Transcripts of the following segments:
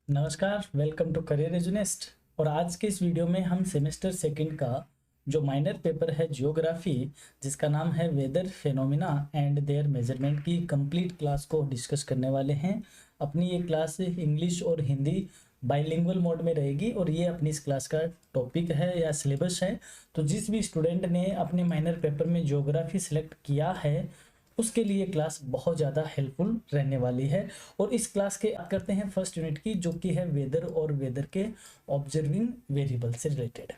नमस्कार, welcome to career एजुनेस्ट। और आज के इस वीडियो में हम सेमेस्टर सेकंड का जो माइनर पेपर है जियोग्राफी, जिसका नाम है weather phenomena and their measurement की कंप्लीट क्लास को डिस्कस करने वाले हैं। अपनी ये क्लास इंग्लिश और हिंदी बाइलिंगुअल मोड में रहेगी और ये अपनी इस क्लास का टॉपिक है या सिलेबस है। तो जिस भी स्टूडेंट ने अपने माइनर पेपर में जियोग्राफी सिलेक्ट किया है उसके लिए क्लास बहुत ज़्यादा हेल्पफुल रहने वाली है। और इस क्लास के बात करते हैं फर्स्ट यूनिट की, जो कि है वेदर और वेदर के ऑब्जर्विंग वेरिएबल से रिलेटेड।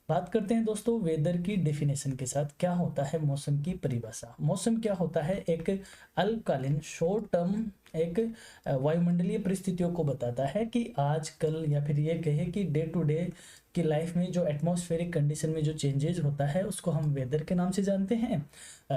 बात करते हैं दोस्तों वेदर की डेफिनेशन के साथ। क्या होता है मौसम की परिभाषा? मौसम क्या होता है? एक अल्पकालीन शॉर्ट टर्म एक वायुमंडलीय परिस्थितियों को बताता है कि आज कल, या फिर ये कहे कि डे टू डे की लाइफ में जो एटमॉस्फेरिक कंडीशन में जो चेंजेस होता है उसको हम वेदर के नाम से जानते हैं।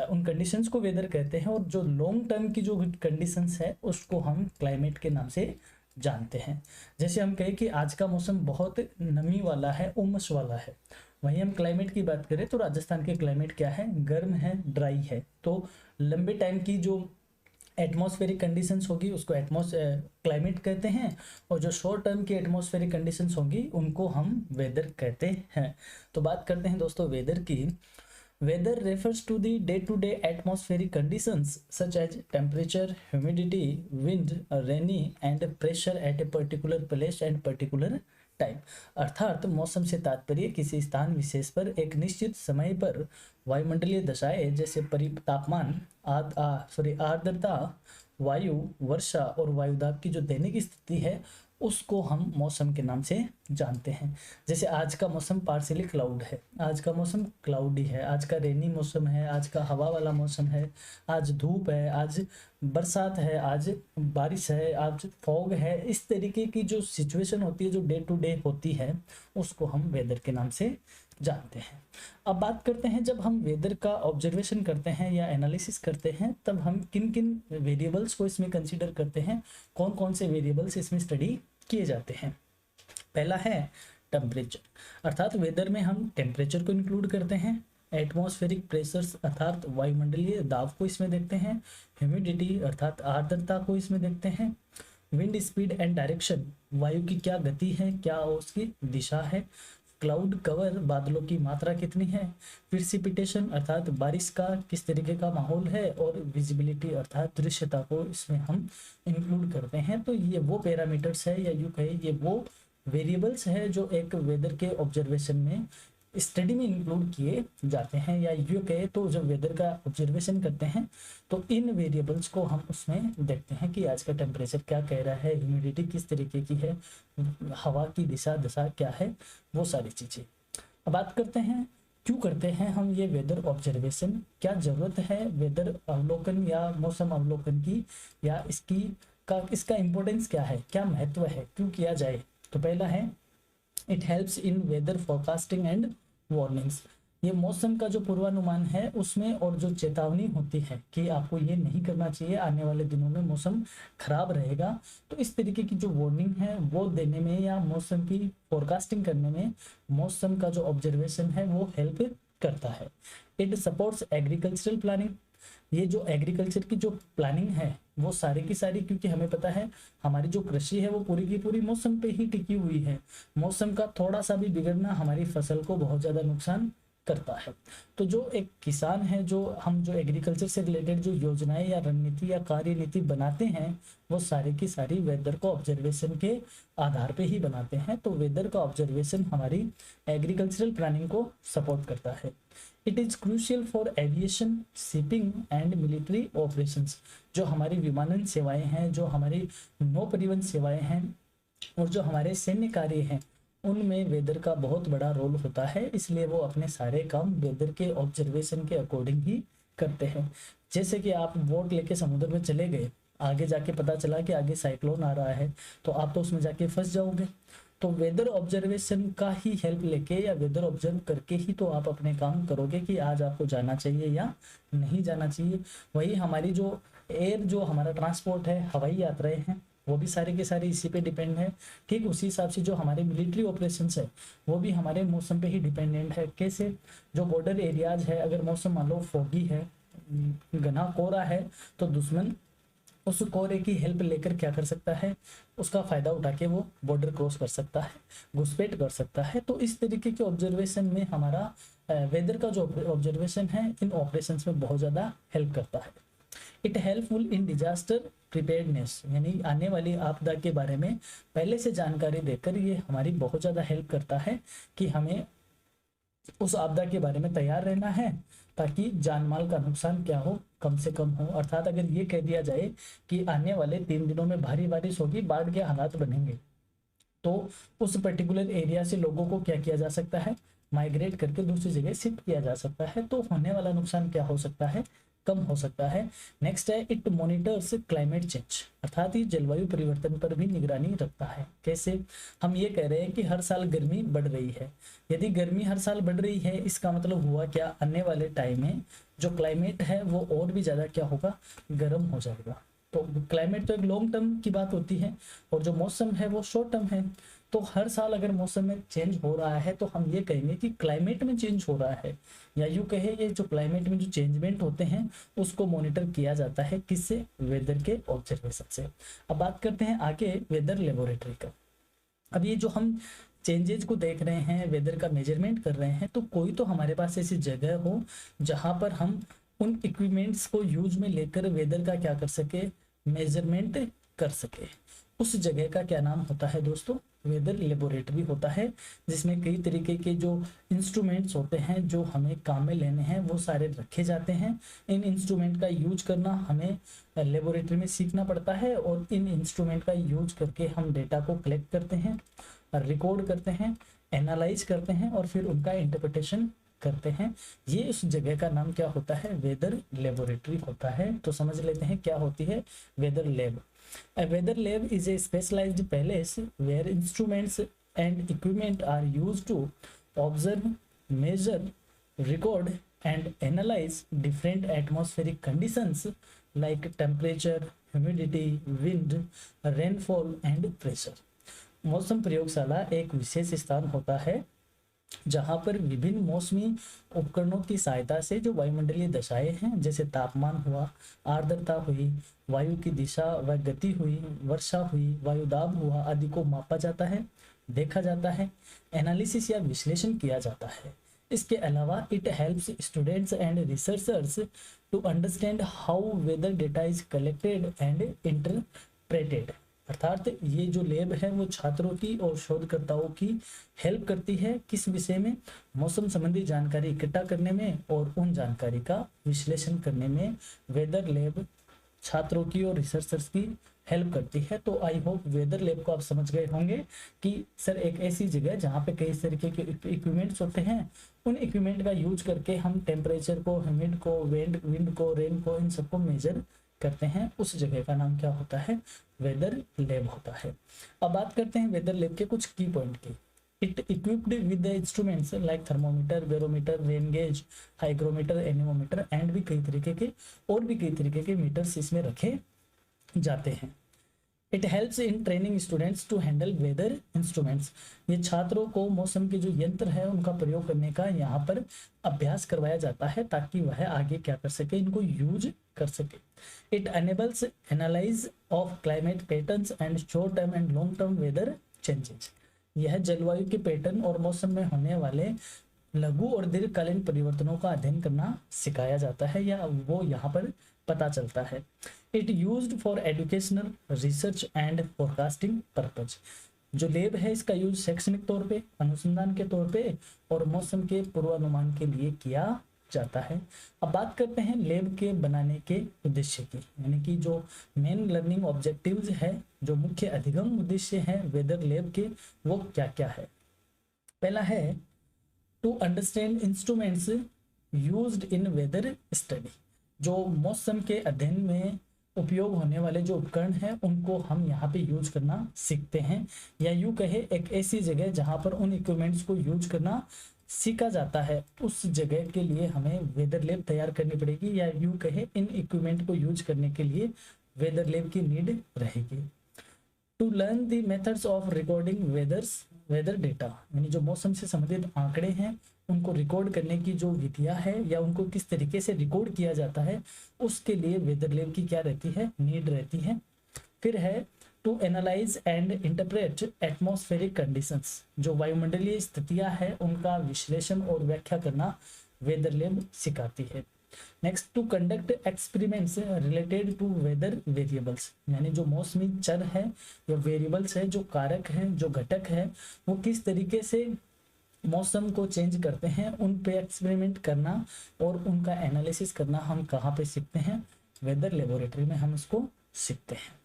उन कंडीशंस को वेदर कहते हैं। और जो लॉन्ग टर्म की जो कंडीशंस है उसको हम क्लाइमेट के नाम से जानते हैं। जैसे हम कहें कि आज का मौसम बहुत नमी वाला है, उमस वाला है। वहीं हम क्लाइमेट की बात करें तो राजस्थान के क्लाइमेट क्या है? गर्म है, ड्राई है। तो लंबे टाइम की जो एटमॉस्फेरिक कंडीशंस होगी उसको क्लाइमेट कहते हैं, और जो शॉर्ट टर्म की एटमॉस्फेरिक कंडीशंस होगी उनको हम वेदर कहते हैं। तो बात करते हैं दोस्तों वेदर की। Weather refers to the day-to-day atmospheric conditions such as temperature, humidity, wind, rainy and pressure at a particular place and particular time. अर्थात मौसम से तात्पर्य किसी स्थान विशेष पर एक निश्चित समय पर वायुमंडलीय दशाएं जैसे तापमान, आर्द्रता, वायु, वर्षा और वायुदाब की जो दैनिक स्थिति है उसको हम मौसम के नाम से जानते हैं। जैसे आज का मौसम पार्शियली क्लाउड है, आज का मौसम क्लाउडी है, आज का रेनी मौसम है, आज का हवा वाला मौसम है, आज धूप है, आज बरसात है, आज बारिश है, आज फॉग है। इस तरीके की जो सिचुएशन होती है, जो डे टू डे होती है, उसको हम वेदर के नाम से जानते हैं। अब बात करते हैं, जब हम वेदर का ऑब्जर्वेशन करते हैं या एनालिसिस करते हैं तब हम किन किन वेरिएबल्स को इसमें कंसीडर करते हैं, कौन कौन से वेरिएबल्स इसमें स्टडी किए जाते हैं। पहला है टेम्परेचर, अर्थात वेदर में हम टेम्परेचर को इंक्लूड करते हैं। एटमॉस्फेरिक प्रेशर्स अर्थात वायुमंडलीय दाब को इसमें देखते हैं। ह्यूमिडिटी अर्थात आर्द्रता को इसमें देखते हैं। विंड स्पीड एंड डायरेक्शन, वायु की क्या गति है, क्या उसकी दिशा है। क्लाउड कवर, बादलों की मात्रा कितनी है। प्रिसिपिटेशन अर्थात बारिश का किस तरीके का माहौल है। और विजिबिलिटी अर्थात दृश्यता को इसमें हम इंक्लूड करते हैं। तो ये वो पैरामीटर्स है, या यूं कहे ये वो वेरिएबल्स है जो एक वेदर के ऑब्जर्वेशन में स्टडी में इंक्लूड किए जाते हैं। या यूं कहे तो जब वेदर का ऑब्जर्वेशन करते हैं तो इन वेरिएबल्स को हम उसमें देखते हैं कि आज का टेम्परेचर क्या कह रहा है, ह्यूमिडिटी किस तरीके की है, हवा की दिशा दशा क्या है, वो सारी चीजें। अब बात करते हैं क्यों करते हैं हम ये वेदर ऑब्जर्वेशन, क्या जरूरत है वेदर अवलोकन या मौसम अवलोकन की, या इसका इंपॉर्टेंस क्या है, क्या महत्व है, क्यों किया जाए। तो पहला है it helps in weather forecasting and warnings. ये मौसम का जो पूर्वानुमान है उसमें और जो चेतावनी होती है कि आपको ये नहीं करना चाहिए, आने वाले दिनों में मौसम खराब रहेगा, तो इस तरीके की जो वार्निंग है वो देने में या मौसम की फोरकास्टिंग करने में मौसम का जो ऑब्जर्वेशन है वो हेल्प करता है। इट सपोर्ट्स एग्रीकल्चरल प्लानिंग, ये जो एग्रीकल्चर की जो प्लानिंग है वो सारी की सारी, क्योंकि हमें पता है हमारी जो कृषि है वो पूरी की पूरी मौसम पे ही टिकी हुई है। मौसम का थोड़ा सा भी बिगड़ना हमारी फसल को बहुत ज्यादा नुकसान करता है। तो जो एक किसान है, जो हम जो एग्रीकल्चर से रिलेटेड जो योजनाएं या रणनीति या कार्य नीति बनाते हैं वो सारी की सारी वेदर को ऑब्जर्वेशन के आधार पे ही बनाते हैं। तो वेदर का ऑब्जर्वेशन हमारी एग्रीकल्चरल प्लानिंग को सपोर्ट करता है। It is crucial for aviation, shipping and military operations, जो हमारी विमानन सेवाएं हैं, जो हमारी नौ परिवहन सेवाएं हैं और जो हमारे सैन्य कार्य हैं उनमें वेदर का बहुत बड़ा रोल होता है। इसलिए वो अपने सारे काम वेदर के ऑब्जर्वेशन के अकॉर्डिंग ही करते हैं। जैसे कि आप बोट लेके समुद्र में चले गए, आगे जाके पता चला कि आगे साइक्लोन आ रहा है, तो आप तो उसमें जाके फंस जाओगे। तो वेदर ऑब्जर्वेशन का ही हेल्प लेके या वेदर ऑब्जर्व करके ही तो आप अपने काम करोगे कि आज आपको जाना चाहिए या नहीं जाना चाहिए। वही हमारी जो एयर, जो हमारा ट्रांसपोर्ट है, हवाई यात्राएं हैं, वो भी सारे के सारे इसी पे डिपेंड है। ठीक उसी हिसाब से जो हमारे मिलिट्री ऑपरेशंस है वो भी हमारे मौसम पे ही डिपेंडेंट है। कैसे? जो बॉर्डर एरियाज है, अगर मौसम मान लो फॉगी है, घना कोहरा है, तो दुश्मन उस कोहरे की हेल्प लेकर क्या कर सकता है, उसका फायदा उठा के वो बॉर्डर क्रॉस कर सकता है, घुसपैठ कर सकता है। तो इस तरीके के ऑब्जर्वेशन में हमारा वेदर का जो ऑब्जर्वेशन है इन ऑपरेशंस में बहुत ज़्यादा हेल्प करता है। It helpful in disaster preparedness, यानी आने वाली आपदा के बारे में पहले से जानकारी देकर ये हमारी बहुत ज़्यादा हेल्प करता है कि हमें उस आपदा के बारे में तैयार रहना है ताकि जान माल का नुकसान क्या हो, कम से कम हो। अर्थात अगर ये कह दिया जाए कि आने वाले 3 दिनों में भारी बारिश होगी, बाढ़ के हालात बनेंगे, तो उस पर्टिकुलर एरिया से लोगों को क्या किया जा सकता है, माइग्रेट करके दूसरी जगह शिफ्ट किया जा सकता है। तो होने वाला नुकसान क्या हो सकता है, कम हो सकता है। नेक्स्ट है इट मॉनिटर्स क्लाइमेट चेंज, अर्थात ये जलवायु परिवर्तन पर भी निगरानी रखता है। कैसे, हम ये कह रहे हैं कि हर साल गर्मी बढ़ रही है। यदि गर्मी हर साल बढ़ रही है, इसका मतलब हुआ क्या, आने वाले टाइम में जो क्लाइमेट है वो और भी ज़्यादा क्या होगा, गर्म हो जाएगा। तो क्लाइमेट तो एक लॉन्ग टर्म की बात होती है और जो मौसम है वो शॉर्ट टर्म है। तो हर साल अगर मौसम में चेंज हो रहा है तो हम ये कहेंगे कि क्लाइमेट में चेंज हो रहा है, या यूँ कहे ये जो क्लाइमेट में जो चेंजमेंट होते हैं उसको मॉनिटर किया जाता है, किससे, वेदर के ऑब्जर्वेशन से। अब बात करते हैं आगे वेदर लेबोरेटरी का। अब ये जो हम चेंजेस को देख रहे हैं, वेदर का मेजरमेंट कर रहे हैं, तो कोई तो हमारे पास ऐसी जगह हो जहाँ पर हम उन इक्विपमेंट्स को यूज में लेकर वेदर का क्या कर सके, मेजरमेंट कर सके। उस जगह का क्या नाम होता है दोस्तों, वेदर लेबोरेटरी होता है, जिसमें कई तरीके के जो इंस्ट्रूमेंट्स होते हैं जो हमें काम में लेने हैं वो सारे रखे जाते हैं। इन इंस्ट्रूमेंट का यूज करना हमें लेबोरेटरी में सीखना पड़ता है और इन इंस्ट्रूमेंट का यूज करके हम डेटा को कलेक्ट करते हैं, रिकॉर्ड करते हैं, एनालाइज करते हैं और फिर उनका इंटरप्रिटेशन करते हैं। ये उस जगह का नाम क्या होता है, वेदर लेबोरेटरी होता है। तो समझ लेते हैं क्या होती है weather lab. A weather lab is a specialized place where instruments and equipment are used to observe, measure, record, and analyze different atmospheric conditions like temperature, humidity, wind, rainfall, and pressure. मौसम प्रयोगशाला एक विशेष स्थान होता है जहां पर विभिन्न मौसमी उपकरणों की सहायता से जो वायुमंडलीय दशाएं हैं, जैसे तापमान हुआ, आर्द्रता हुई, वायु की दिशा व गति हुई, वर्षा हुई, वायुदाब हुआ आदि को मापा जाता है, देखा जाता है, एनालिसिस या विश्लेषण किया जाता है। इसके अलावा it helps students and researchers to understand how weather data is collected and interpreted. अर्थात ये जो लैब है वो छात्रों की और शोधकर्ताओं की हेल्प करती है किस विषय में, मौसम संबंधी जानकारी इकट्ठा करने में और उन जानकारी का विश्लेषण करने में वेदर लैब छात्रों की और रिसर्चर्स की हेल्प करती है। तो आई होप वेदर लैब को आप समझ गए होंगे कि सर एक ऐसी जगह जहाँ पे कई तरीके के इक्विपमेंट्स होते हैं, उन इक्विपमेंट का यूज करके हम टेम्परेचर को, ह्यूमिड को, विंड को, रेन को, इन सबको मेजर करते हैं। उस जगह का नाम क्या होता है, वेदर लैब होता है। अब बात करते हैं वेदर लैब के कुछ की पॉइंट की। It equipped with the instruments like thermometer, barometer, rain gauge, hygrometer, anemometer and भी कई तरीके के और भी कई तरीके के मीटर्स इसमें रखे जाते हैं। It helps in training students to handle weather instruments. ये छात्रों को मौसम के जो यंत्र है उनका प्रयोग करने का यहाँ पर अभ्यास करवाया जाता है ताकि वह आगे क्या कर सके, इनको यूज कर सके। It enables analyse of climate patterns and short term and long term weather changes. यह जलवायु के पैटर्न और मौसम में होने वाले लघु और दीर्घकालीन परिवर्तनों का अध्ययन करना सिखाया जाता है या वो यहाँ पर पता चलता है। It used for educational, research and forecasting purpose. जो लैब है इसका यूज शैक्षणिक तौर पे, अनुसंधान के तौर पे और मौसम के पूर्वानुमान के लिए किया जाता है। अब बात करते हैं लैब के बनाने के उद्देश्य की, यानी कि जो मेन लर्निंग ऑब्जेक्टिव्स है, जो मुख्य अधिगम उद्देश्य है वेदर लैब के, वो क्या क्या है। पहला है to understand instruments used in weather study. जो मौसम के अध्ययन में उपयोग होने वाले जो उपकरण हैं उनको हम यहाँ पे यूज करना सीखते हैं, या यूँ कहे एक ऐसी जगह जहाँ पर उन इक्विपमेंट्स को यूज करना सीखा जाता है, उस जगह के लिए हमें वेदर लैब तैयार करनी पड़ेगी, या यूँ कहे इन इक्विपमेंट को यूज करने के लिए वेदर लैब की नीड रहेगी। To learn the methods of recording weather data, यानी जो मौसम से संबंधित आंकड़े हैं उनको रिकॉर्ड करने की जो विधियां है या उनको किस तरीके से रिकॉर्ड किया जाता है, उसके लिए वेदर लैब की क्या रहती है, नीड रहती है। फिर है to analyse and interpret atmospheric conditions, जो वायुमंडलीय स्थितियां है उनका विश्लेषण और व्याख्या करना वेदर लैब सिखाती है। Next, to conduct experiments related to weather variables, यानी जो मौसमी चर है या वेरिएबल्स है, जो कारक हैं, जो घटक है, वो किस तरीके से मौसम को चेंज करते हैं, उन पे एक्सपेरिमेंट करना और उनका एनालिसिस करना हम कहाँ पे सीखते हैं, वेदर लेबोरेटरी में हम इसको सीखते हैं।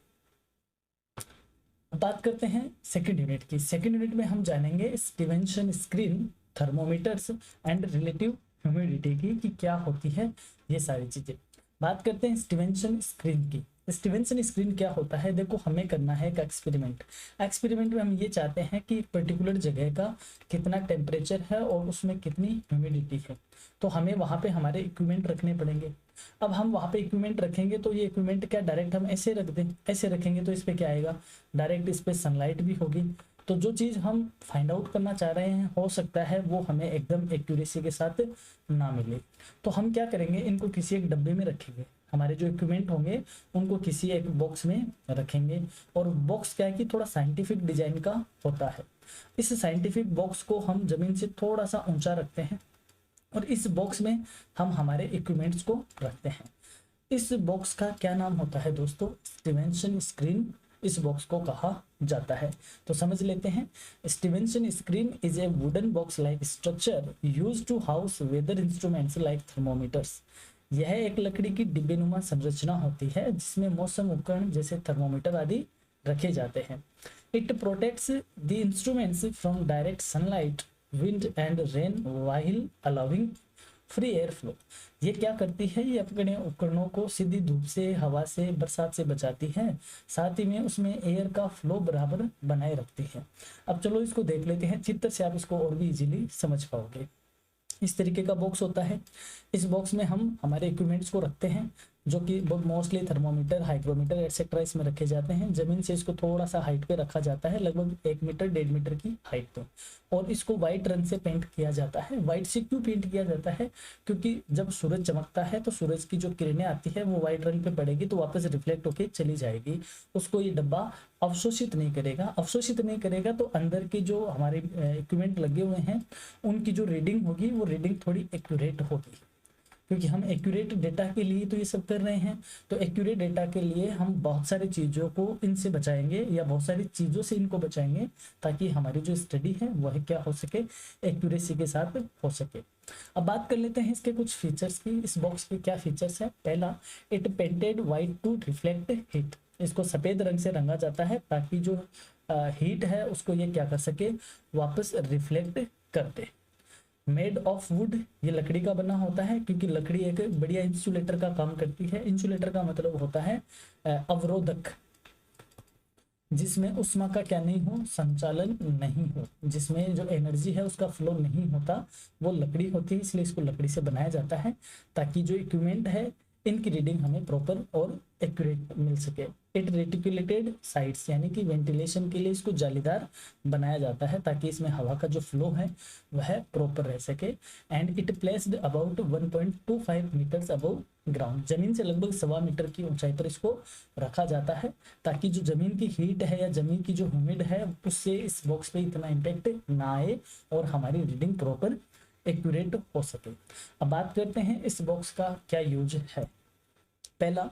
बात करते हैं सेकंड यूनिट की। सेकंड यूनिट में हम जानेंगे Stevenson screen, thermometers and relative humidity की कि क्या होती है ये सारी चीजें। बात करते हैं स्टीवेंसन स्क्रीन की। स्टीवेंसन स्क्रीन क्या होता है, देखो हमें करना है एक एक्सपेरिमेंट। एक्सपेरिमेंट में हम ये चाहते हैं कि एक पर्टिकुलर जगह का कितना टेम्परेचर है और उसमें कितनी ह्यूमिडिटी है, तो हमें वहाँ पे हमारे इक्विपमेंट रखने पड़ेंगे। अब हम वहाँ पे इक्विपमेंट रखेंगे तो ये इक्विपमेंट क्या डायरेक्ट हम ऐसे रख दें, ऐसे रखेंगे तो इस पे क्या आएगा, डायरेक्ट इस पे सनलाइट भी होगी। तो जो चीज़ हम फाइंड आउट करना चाह रहे हैं हो सकता है वो हमें एकदम एक्यूरेसी के साथ ना मिले। तो हम क्या करेंगे, इनको किसी एक डब्बे में रखेंगे, हमारे जो इक्विपमेंट होंगे उनको किसी एक बॉक्स में रखेंगे। और बॉक्स क्या है कि थोड़ा साइंटिफिक डिजाइन का होता है। इस साइंटिफिक बॉक्स को हम जमीन से थोड़ा सा ऊंचा रखते हैं और इस बॉक्स में हम हमारे इक्विपमेंट्स को रखते हैं। इस बॉक्स का क्या नाम होता है दोस्तों, स्टीवेंसन स्क्रीन इस बॉक्स को कहा जाता है। तो समझ लेते हैं, Stevenson screen is a wooden box like structure used to house weather instruments like thermometers. यह एक लकड़ी की डिब्बेनुमा संरचना होती है जिसमें मौसम उपकरण जैसे थर्मोमीटर आदि रखे जाते हैं। It protects the instruments from direct sunlight, wind and rain while allowing free air flow. ये क्या करती है, ये अपने उपकरणों को सीधी धूप से, हवा से, बरसात से बचाती है, साथ ही में उसमें एयर का फ्लो बराबर बनाए रखती है। अब चलो इसको देख लेते हैं, चित्र से आप इसको और भी इजीली समझ पाओगे। इस तरीके का बॉक्स होता है। इस बॉक्स में हम हमारे इक्विपमेंट्स को रखते हैं, जो कि मोस्टली थर्मोमीटर, हाइग्रोमीटर एटसेट्रा इसमें रखे जाते हैं। जमीन से इसको थोड़ा सा हाइट पे रखा जाता है, लगभग 1 मीटर 1.5 मीटर की हाइट पे। और इसको व्हाइट रंग से पेंट किया जाता है। व्हाइट से क्यों पेंट किया जाता है, क्योंकि जब सूरज चमकता है तो सूरज की जो किरणें आती है वो व्हाइट रंग पे पड़ेगी तो वापस रिफ्लेक्ट होके चली जाएगी, उसको ये डब्बा अवशोषित नहीं करेगा। अवशोषित नहीं करेगा तो अंदर के जो हमारे इक्विपमेंट लगे हुए हैं उनकी जो रीडिंग होगी वो रीडिंग थोड़ी एक्यूरेट होगी, क्योंकि हम एक्यूरेट डेटा के लिए तो ये सब कर रहे हैं। तो एक्यूरेट डेटा के लिए हम बहुत सारी चीज़ों को इनसे बचाएंगे या बहुत सारी चीज़ों से इनको बचाएंगे ताकि हमारी जो स्टडी है वह क्या हो सके, एक्यूरेसी के साथ हो सके। अब बात कर लेते हैं इसके कुछ फीचर्स की। इस बॉक्स के क्या फीचर्स है, पहला, it painted white to reflect heat. इसको सफ़ेद रंग से रंगा जाता है ताकि जो हीट है उसको ये क्या कर सके, वापस रिफ्लेक्ट कर दे। मेड ऑफ वुड, ये लकड़ी का बना होता है क्योंकि लकड़ी एक बढ़िया इंसुलेटर का काम करती है। इंसुलेटर का मतलब होता है अवरोधक, जिसमें उष्मा का क्या नहीं हो, संचालन नहीं हो, जिसमें जो एनर्जी है उसका फ्लो नहीं होता, वो लकड़ी होती है। इसलिए इसको लकड़ी से बनाया जाता है ताकि जो इक्विपमेंट है इनकी रीडिंग हमें प्रॉपर और एक्यूरेट मिल सके। इट रेटिकुलेटेड साइड्स, यानी कि वेंटिलेशन के लिए इसको जालीदार बनाया जाता है ताकि इसमें हवा का जो फ्लो है वह प्रॉपर रह सके। And it placed about 1.25 metres above ground, जमीन से लगभग 1.25 मीटर की ऊंचाई पर इसको रखा जाता है ताकि जो जमीन की हीट है या जमीन की जो ह्यूमिड है उससे इस बॉक्स पे इतना इम्पैक्ट ना आए और हमारी रीडिंग प्रॉपर एक्यूरेट हो सके। अब बात करते हैं इस बॉक्स का क्या यूज है। पहला,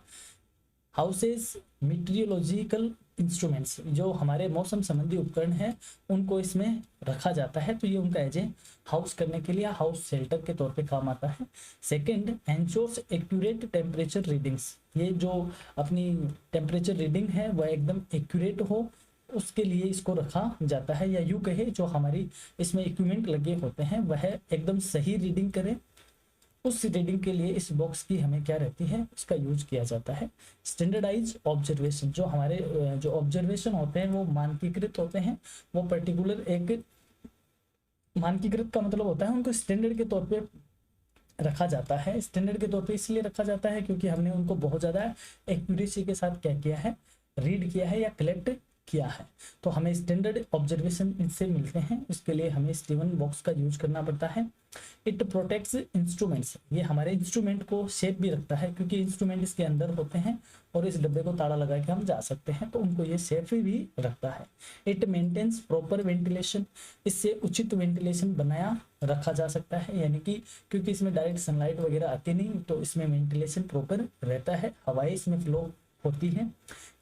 हाउसेस मीटीरियोलॉजिकल इंस्ट्रूमेंट्स, जो हमारे मौसम संबंधी उपकरण हैं उनको इसमें रखा जाता है, तो ये उनका एज ए हाउस करने के लिए, हाउस शेल्टर के तौर पे काम आता है। Second, ensures accurate temperature readings, ये जो अपनी टेम्परेचर रीडिंग है वह एकदम एक्यूरेट हो उसके लिए इसको रखा जाता है, या यूँ कहे जो हमारी इसमें इक्विपमेंट लगे होते हैं वह एकदम सही रीडिंग करें, उस रीडिंग के लिए इस बॉक्स की हमें क्या रहती है, इसका यूज किया जाता है। स्टैंडर्डाइज ऑब्जर्वेशन, जो हमारे जो ऑब्जर्वेशन होते हैं वो मानकीकृत होते हैं, वो पर्टिकुलर एक मानकीकृत का मतलब होता है उनको स्टैंडर्ड के तौर पे रखा जाता है। स्टैंडर्ड के तौर पे इसलिए रखा जाता है क्योंकि हमने उनको बहुत ज़्यादा एक्यूरेसी के साथ क्या किया है, रीड किया है या कलेक्ट किया है। तो हमें स्टैंडर्ड ऑब्जर्वेशन इनसे मिलते हैं, उसके लिए हमें स्टीवन बॉक्स का यूज करना पड़ता है। इट प्रोटेक्ट्स इंस्ट्रूमेंट्स, ये हमारे इंस्ट्रूमेंट को सेफ भी रखता है, क्योंकि इंस्ट्रूमेंट इसके अंदर होते हैं और इस डब्बे को ताला लगा के हम जा सकते हैं, तो उनको ये सेफ भी रखता है। इट मेंटेन्स प्रॉपर वेंटिलेशन, इससे उचित वेंटिलेशन बनाया रखा जा सकता है, यानी कि क्योंकि इसमें डायरेक्ट सनलाइट वगैरह आती नहीं, तो इसमें वेंटिलेशन प्रॉपर रहता है, हवाएं इसमें फ्लो होती है।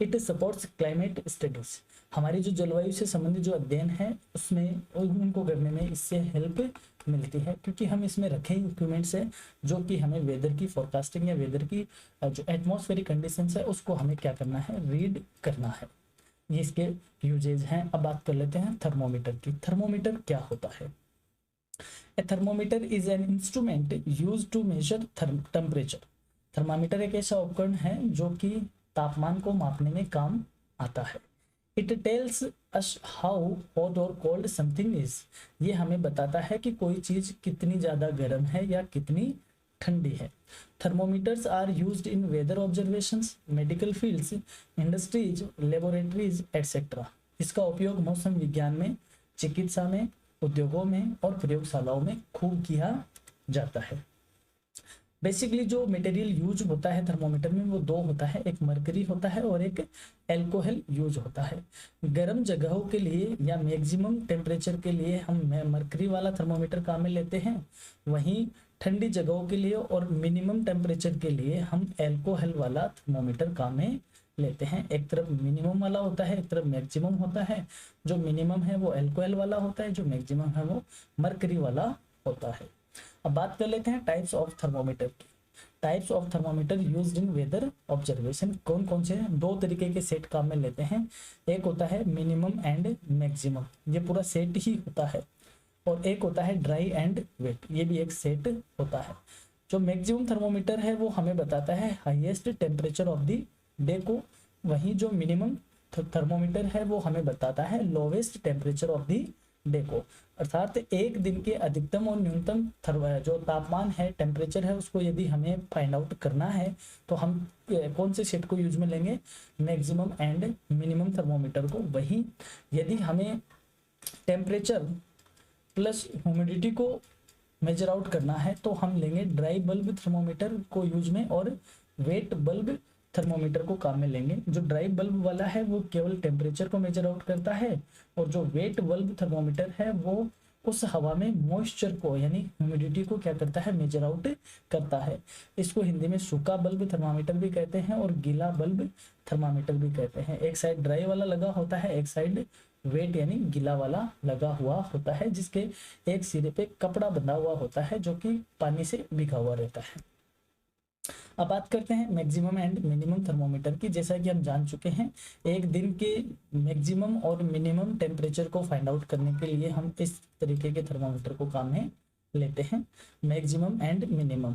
इट सपोर्ट्स क्लाइमेट स्टडीज, हमारी जो जलवायु से संबंधित जो अध्ययन है उसमें उनको करने में इससे हेल्प मिलती है, क्योंकि हम इसमें रखे इक्विपमेंट्स है जो कि हमें वेदर की फोरकास्टिंग या वेदर की जो एटमॉस्फेरिक कंडीशंस है उसको हमें क्या करना है, रीड करना है। ये इसके यूजेज हैं। अब बात कर लेते हैं थर्मोमीटर की। थर्मोमीटर क्या होता है? A thermometer is an instrument used to measure temperature. Thermometer एक ऐसा उपकरण है जो कि तापमान को मापने में काम आता है। It tells us how hot और कोल्ड समथिंग इज, ये हमें बताता है कि कोई चीज कितनी ज्यादा गर्म है या कितनी ठंडी है। Thermometers are used in weather observations, medical fields, industries, laboratories etcetera. इसका उपयोग मौसम विज्ञान में, चिकित्सा में, उद्योगों में और प्रयोगशालाओं में खूब किया जाता है। बेसिकली जो मटेरियल यूज होता है थर्मोमीटर में वो दो होता है, एक मरकरी होता है और एक एल्कोहल यूज होता है। गर्म जगहों के लिए या मैक्सिमम टेम्परेचर के लिए हम मरकरी वाला थर्मोमीटर काम में लेते हैं, वहीं ठंडी जगहों के लिए और मिनिमम टेम्परेचर के लिए हम एल्कोहल वाला थर्मोमीटर काम में लेते हैं। एक तरफ मिनिमम वाला होता है, एक तरफ मैक्सिमम होता है। जो मिनिमम है वो एल्कोहल वाला होता है, जो मैक्सिमम है वो मरकरी वाला होता है। अब बात कर लेते हैं टाइप्स ऑफ थर्मोमीटर की। Types of thermometer used in weather observation कौन कौन से हैं? दो तरीके के सेट काम में लेते हैं। एक होता है मिनिमम एंड मैक्सिमम, ये पूरा सेट ही होता है, और एक होता है ड्राई एंड वेट, ये भी एक सेट होता है। जो मैक्सिमम थर्मोमीटर है वो हमें बताता है highest temperature of the day को, वहीं जो मिनिमम थर्मोमीटर है वो हमें बताता है lowest temperature of the day को, अर्थात एक दिन के अधिकतम और न्यूनतम जो तापमान है, टेम्परेचर है, उसको यदि हमें फाइंड आउट करना है तो हम कौन से सेट को यूज में लेंगे? मैक्सिमम एंड मिनिमम थर्मोमीटर को। वहीं यदि हमें टेम्परेचर प्लस ह्यूमिडिटी को मेजर आउट करना है तो हम लेंगे ड्राई बल्ब थर्मोमीटर को यूज में, और वेट बल्ब थर्मोमीटर को काम में लेंगे। जो ड्राई बल्ब वाला है वो केवल टेम्परेचर को मेजर आउट करता है, और जो वेट बल्ब थर्मोमीटर है वो उस हवा में मॉइस्चर को यानी ह्यूमिडिटी को क्या करता है? मेजर आउट करता है। इसको हिंदी में सूखा बल्ब थर्मामीटर भी कहते हैं और गीला बल्ब थर्मामीटर भी कहते हैं। एक साइड ड्राई वाला लगा होता है, एक साइड वेट यानी गीला वाला लगा हुआ होता है, जिसके एक सिरे पे कपड़ा बंधा हुआ होता है जो कि पानी से भीगा हुआ रहता है। अब बात करते हैं मैक्सिमम एंड मिनिमम थर्मोमीटर की। जैसा कि हम जान चुके हैं, एक दिन के मैक्सिमम और मिनिमम टेम्परेचर को फाइंड आउट करने के लिए हम इस तरीके के थर्मोमीटर को काम में लेते हैं, मैक्सिमम एंड मिनिमम।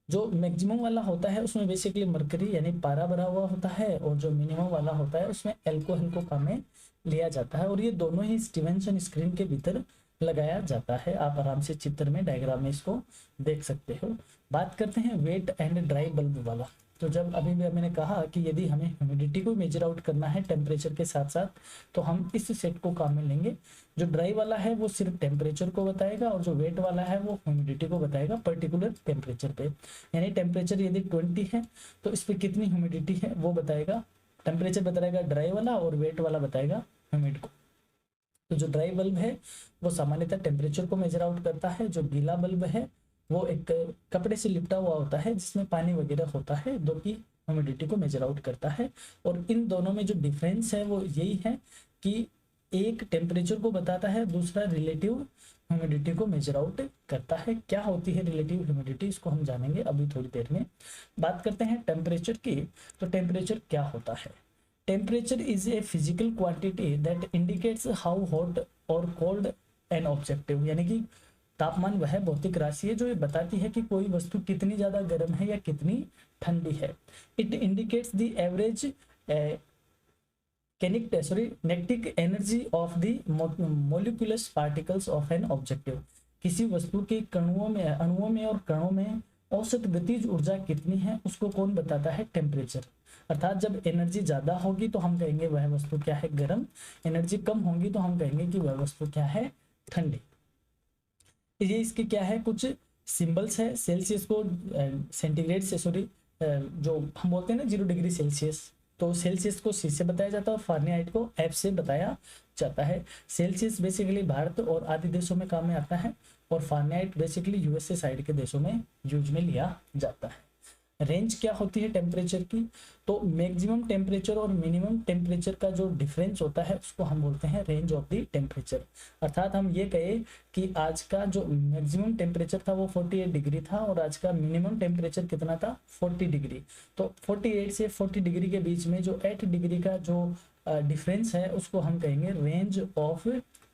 जो मैक्सिमम वाला होता है उसमें बेसिकली मरकरी यानी पारा भरा हुआ होता है, और जो मिनिमम वाला होता है उसमें एल्कोहल को काम में लिया जाता है, और ये दोनों ही स्टीवेंसन स्क्रीन के भीतर लगाया जाता है। आप आराम से चित्र में, डायग्राम में इसको देख सकते हो। बात करते हैं वेट एंड ड्राई बल्ब वाला। तो जब अभी भी मैंने कहा कि यदि हमें ह्यूमिडिटी को मेजर आउट करना है टेम्परेचर के साथ साथ, तो हम इस सेट को काम में लेंगे। जो ड्राई वाला है वो सिर्फ टेम्परेचर को बताएगा, और जो वेट वाला है वो ह्यूमिडिटी को बताएगा पर्टिकुलर टेम्परेचर पे। यानी टेम्परेचर यदि 20 है तो इस पर कितनी ह्यूमिडिटी है वो बताएगा, टेम्परेचर बताएगा ड्राई वाला, और वेट वाला बताएगा ह्यूमिड को। तो जो ड्राई बल्ब है वो सामान्यतः टेम्परेचर को मेजर आउट करता है। जो गीला बल्ब है वो एक कपड़े से लिपटा हुआ होता है जिसमें पानी वगैरह होता है, जो कि ह्यूमिडिटी को मेजर आउट करता है। और इन दोनों में जो डिफरेंस है वो यही है कि एक टेम्परेचर को बताता है, दूसरा रिलेटिव ह्यूमिडिटी को मेजर आउट करता है। क्या होती है रिलेटिव ह्यूमिडिटी, इसको हम जानेंगे अभी थोड़ी देर में। बात करते हैं टेम्परेचर की। तो टेम्परेचर क्या होता है? Temperature is a physical quantity that indicates how hot और कोल्ड एन ऑब्जेक्टिव, यानी कि तापमान वह भौतिक राशि है जो ये बताती है कि कोई वस्तु कितनी ज्यादा गर्म है या कितनी ठंडी है। It indicates the average kinetic energy of the molecules particles of an objective. किसी वस्तु के अणुओं में और कणों में औसत गतिज ऊर्जा कितनी है उसको कौन बताता है? टेम्परेचर। अर्थात जब एनर्जी ज़्यादा होगी तो हम कहेंगे वह वस्तु क्या है, गर्म। एनर्जी कम होगी तो हम कहेंगे कि वह वस्तु क्या है, ठंडी। ये इसके क्या है, कुछ सिंबल्स है। सेल्सियस को सेंटीग्रेड से, सॉरी, जो हम बोलते हैं ना 0 डिग्री सेल्सियस, तो सेल्सियस को सी से बताया जाता है और फारेनहाइट को एफ से बताया जाता है। सेल्सियस बेसिकली भारत और आदि देशों में काम में आता है और फारेनहाइट बेसिकली यूएसए साइड के देशों में यूज में लिया जाता है। रेंज क्या होती है टेम्परेचर की, तो मैक्सिमम टेम्परेचर और मिनिमम टेम्परेचर का जो डिफरेंस होता है उसको हम बोलते हैं रेंज ऑफ द टेम्परेचर। अर्थात हम ये कहे कि आज का जो मैक्सिमम टेम्परेचर था वो 48 डिग्री था और आज का मिनिमम टेम्परेचर कितना था, 40 डिग्री। तो 48 से 40 डिग्री के बीच में जो 8 डिग्री का जो डिफरेंस है उसको हम कहेंगे रेंज ऑफ